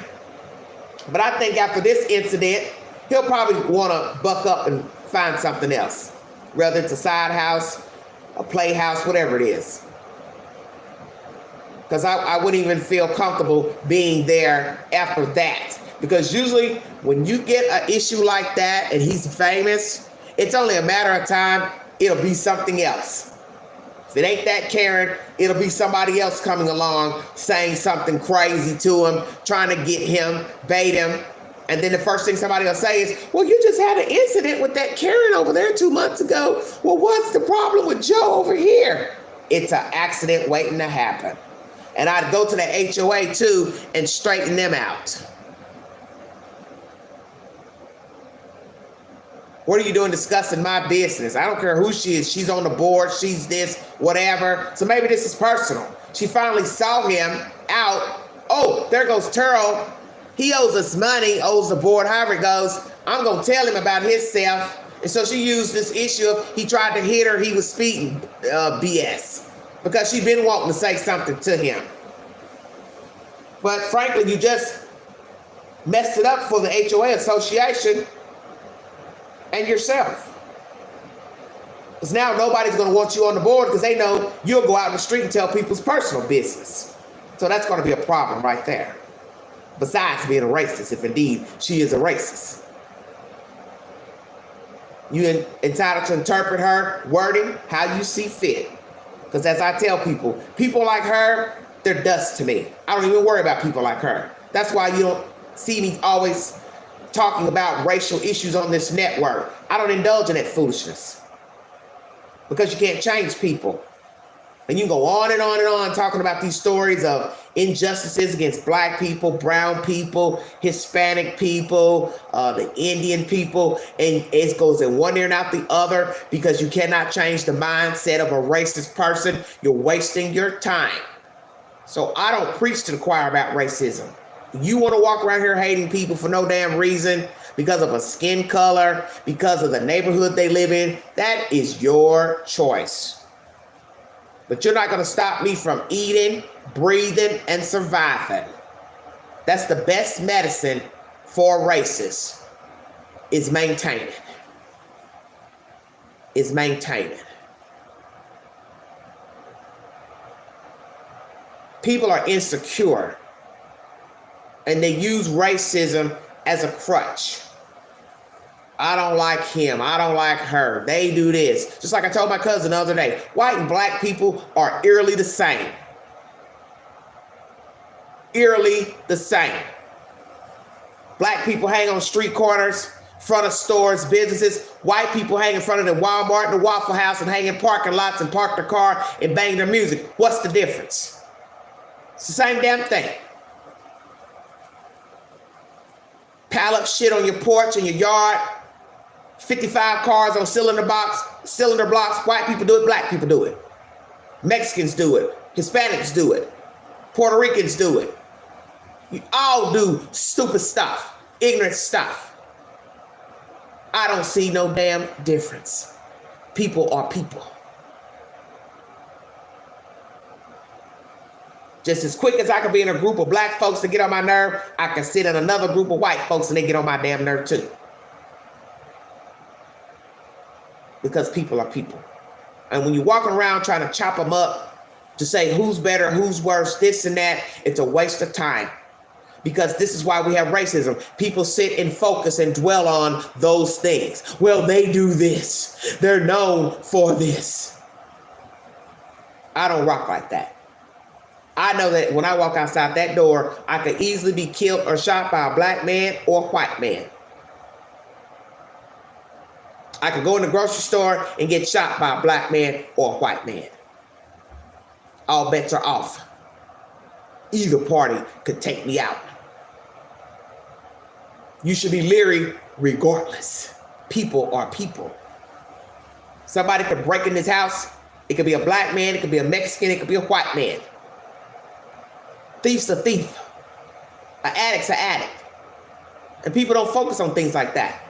But I think after this incident, he'll probably want to buck up and find something else. Whether it's a side house, a playhouse, whatever it is. Because I wouldn't even feel comfortable being there after that. Because usually when you get an issue like that and he's famous, it's only a matter of time, it'll be something else. If it ain't that Karen, it'll be somebody else coming along saying something crazy to him, trying to get him, bait him. And then the first thing somebody will say is, well, you just had an incident with that Karen over there 2 months ago. Well, what's the problem with Joe over here? It's an accident waiting to happen. And I'd go to the HOA too and straighten them out. What are you doing discussing my business? I don't care who she is. She's on the board. She's this, whatever. So maybe this is personal. She finally saw him out. Oh, there goes Terrell. He owes us money, owes the board, however it goes. I'm going to tell him about himself. And so she used this issue of he tried to hit her, he was speeding, BS. Because she'd been wanting to say something to him. But frankly, you just messed it up for the HOA association and yourself. Because now nobody's going to want you on the board because they know you'll go out in the street and tell people's personal business. So that's going to be a problem right there. Besides being a racist, if indeed she is a racist. You're entitled to interpret her wording how you see fit. Because as I tell people, people like her, they're dust to me. I don't even worry about people like her. That's why you don't see me always talking about racial issues on this network. I don't indulge in that foolishness. Because you can't change people. And you can go on and on and on talking about these stories of injustices against black people, brown people, Hispanic people, the Indian people, and it goes in one ear and out the other because you cannot change the mindset of a racist person. You're wasting your time. So I don't preach to the choir about racism. You want to walk around here hating people for no damn reason because of a skin color, because of the neighborhood they live in, that is your choice. But you're not going to stop me from eating, breathing, and surviving. That's the best medicine for racists, is maintaining. Is maintaining. People are insecure, and they use racism as a crutch. I don't like him. I don't like her. They do this. Just like I told my cousin the other day, white and black people are eerily the same. Eerily the same. Black people hang on street corners, front of stores, businesses. White people hang in front of the Walmart and the Waffle House and hang in parking lots and park their car and bang their music. What's the difference? It's the same damn thing. Pile up shit on your porch in your yard. 55 cars on cylinder blocks. White people do it, black people do it. Mexicans do it. Hispanics do it. Puerto Ricans do it. You all do stupid stuff, ignorant stuff. I don't see no damn difference. People are people. Just as quick as I can be in a group of black folks to get on my nerve, I can sit in another group of white folks and they get on my damn nerve too. Because people are people. And when you're walking around trying to chop them up to say who's better, who's worse, this and that, it's a waste of time. Because this is why we have racism. People sit and focus and dwell on those things. Well, they do this. They're known for this. I don't rock like that. I know that when I walk outside that door, I could easily be killed or shot by a black man or a white man. I could go in the grocery store and get shot by a black man or a white man. All bets are off. Either party could take me out. You should be leery regardless. People are people. Somebody could break in this house. It could be a black man. It could be a Mexican. It could be a white man. Thief's a thief. An addict's an addict. And people don't focus on things like that.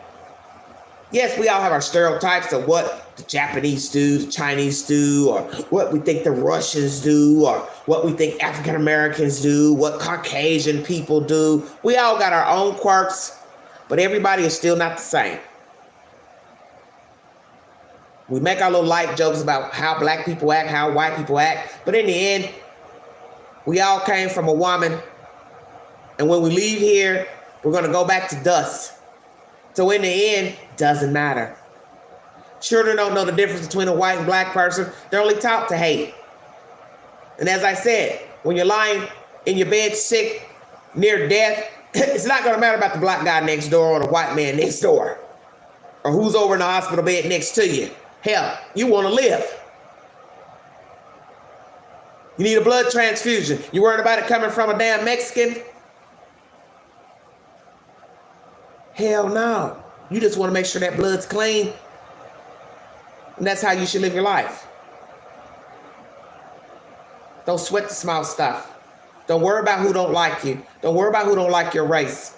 Yes, we all have our stereotypes of what the Japanese do, the Chinese do, or what we think the Russians do, or what we think African Americans do, what Caucasian people do. We all got our own quirks, but everybody is still not the same. We make our little light jokes about how black people act, how white people act, but in the end, we all came from a woman, and when we leave here, we're going to go back to dust. So in the end, doesn't matter. Children don't know the difference between a white and black person. They're only taught to hate. And as I said, when you're lying in your bed sick, near death, it's not going to matter about the black guy next door or the white man next door, or who's over in the hospital bed next to you. Hell, you want to live. You need a blood transfusion. You worried about it coming from a damn Mexican? Hell no. You just want to make sure that blood's clean. And that's how you should live your life. Don't sweat the small stuff. Don't worry about who don't like you. Don't worry about who don't like your race.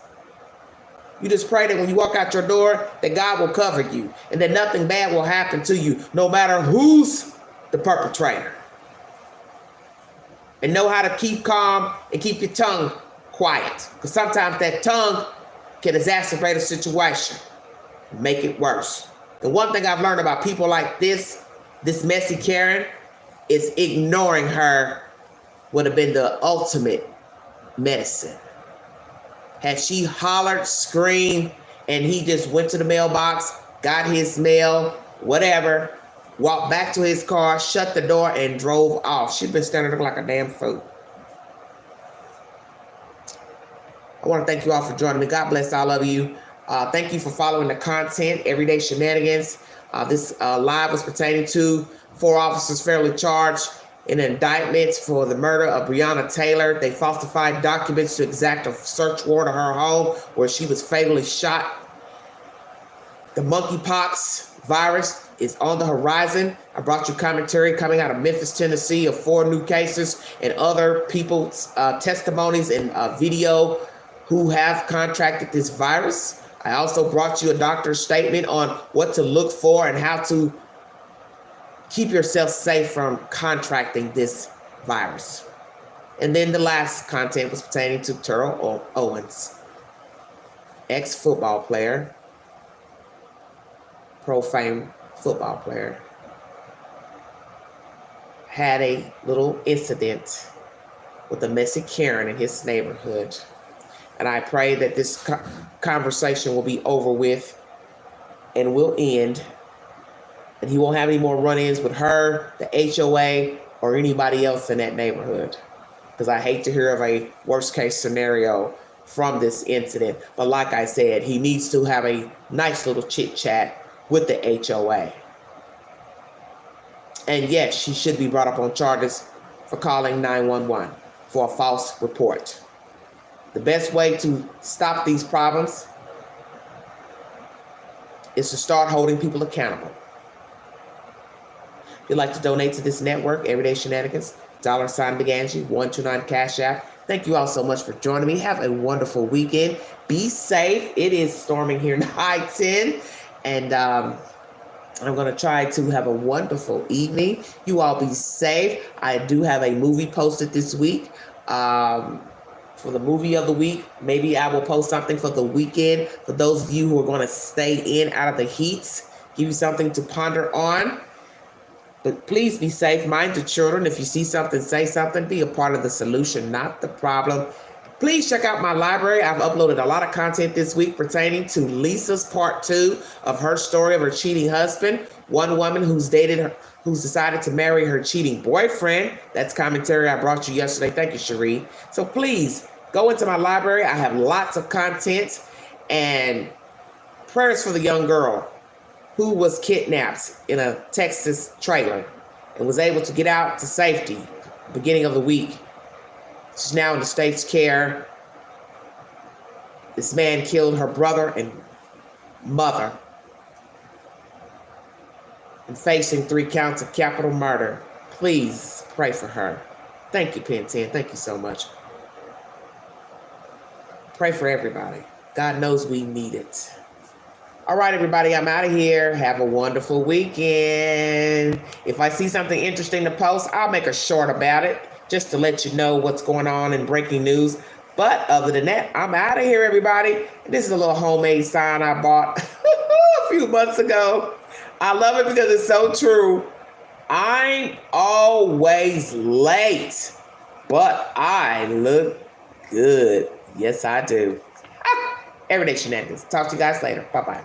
You just pray that when you walk out your door, that God will cover you and that nothing bad will happen to you, no matter who's the perpetrator. And know how to keep calm and keep your tongue quiet. Because sometimes that tongue can exacerbate a situation, make it worse. The one thing I've learned about people like this messy Karen, is ignoring her would have been the ultimate medicine. Had she hollered, screamed, and he just went to the mailbox, got his mail, whatever, walked back to his car, shut the door, and drove off. She'd been standing there like a damn fool. I want to thank you all for joining me. God bless all of you. Thank you for following the content, Everyday Shenanigans. This live was pertaining to 4 officers fairly charged in indictments for the murder of Breonna Taylor. They falsified documents to exact a search warrant of her home where she was fatally shot. The monkeypox virus is on the horizon. I brought you commentary coming out of Memphis, Tennessee of 4 new cases and other people's testimonies and video who have contracted this virus. I also brought you a doctor's statement on what to look for and how to keep yourself safe from contracting this virus. And then the last content was pertaining to Terrell Owens, ex-football player, profane football player, had a little incident with a messy Karen in his neighborhood. And I pray that this conversation will be over with and will end. And he won't have any more run-ins with her, the HOA, or anybody else in that neighborhood. Because I hate to hear of a worst-case scenario from this incident. But like I said, he needs to have a nice little chit-chat with the HOA. And yes, she should be brought up on charges for calling 911 for a false report. The best way to stop these problems is to start holding people accountable. If you'd like to donate to this network, Everyday Shenanigans, $Big Angie, 129 Cash App. Thank you all so much for joining me. Have a wonderful weekend. Be safe. It is storming here in the high 10. And I'm going to try to have a wonderful evening. You all be safe. I do have a movie posted this week. For the movie of the week, maybe I will post something for the weekend. For those of you who are going to stay in out of the heats, give you something to ponder on. But please be safe. Mind the children. If you see something, say something. Be a part of the solution, not the problem. Please check out my library. I've uploaded a lot of content this week pertaining to Lisa's part 2 of her story of her cheating husband. One woman who's decided to marry her cheating boyfriend. That's commentary I brought you yesterday. Thank you, Cherie. So please go into my library. I have lots of content and prayers for the young girl who was kidnapped in a Texas trailer and was able to get out to safety beginning of the week. She's now in the state's care. This man killed her brother and mother and facing 3 counts of capital murder. Please pray for her. Thank you, Pen 10. Thank you so much. Pray for everybody. God knows we need it. All right, everybody, I'm out of here. Have a wonderful weekend. If I see something interesting to post, I'll make a short about it just to let you know what's going on in breaking news. But other than that, I'm out of here, everybody. This is a little homemade sign I bought a few months ago. I love it because it's so true. I'm always late, but I look good. Yes, I do. Everyday Shenanigans. Talk to you guys later. Bye-bye.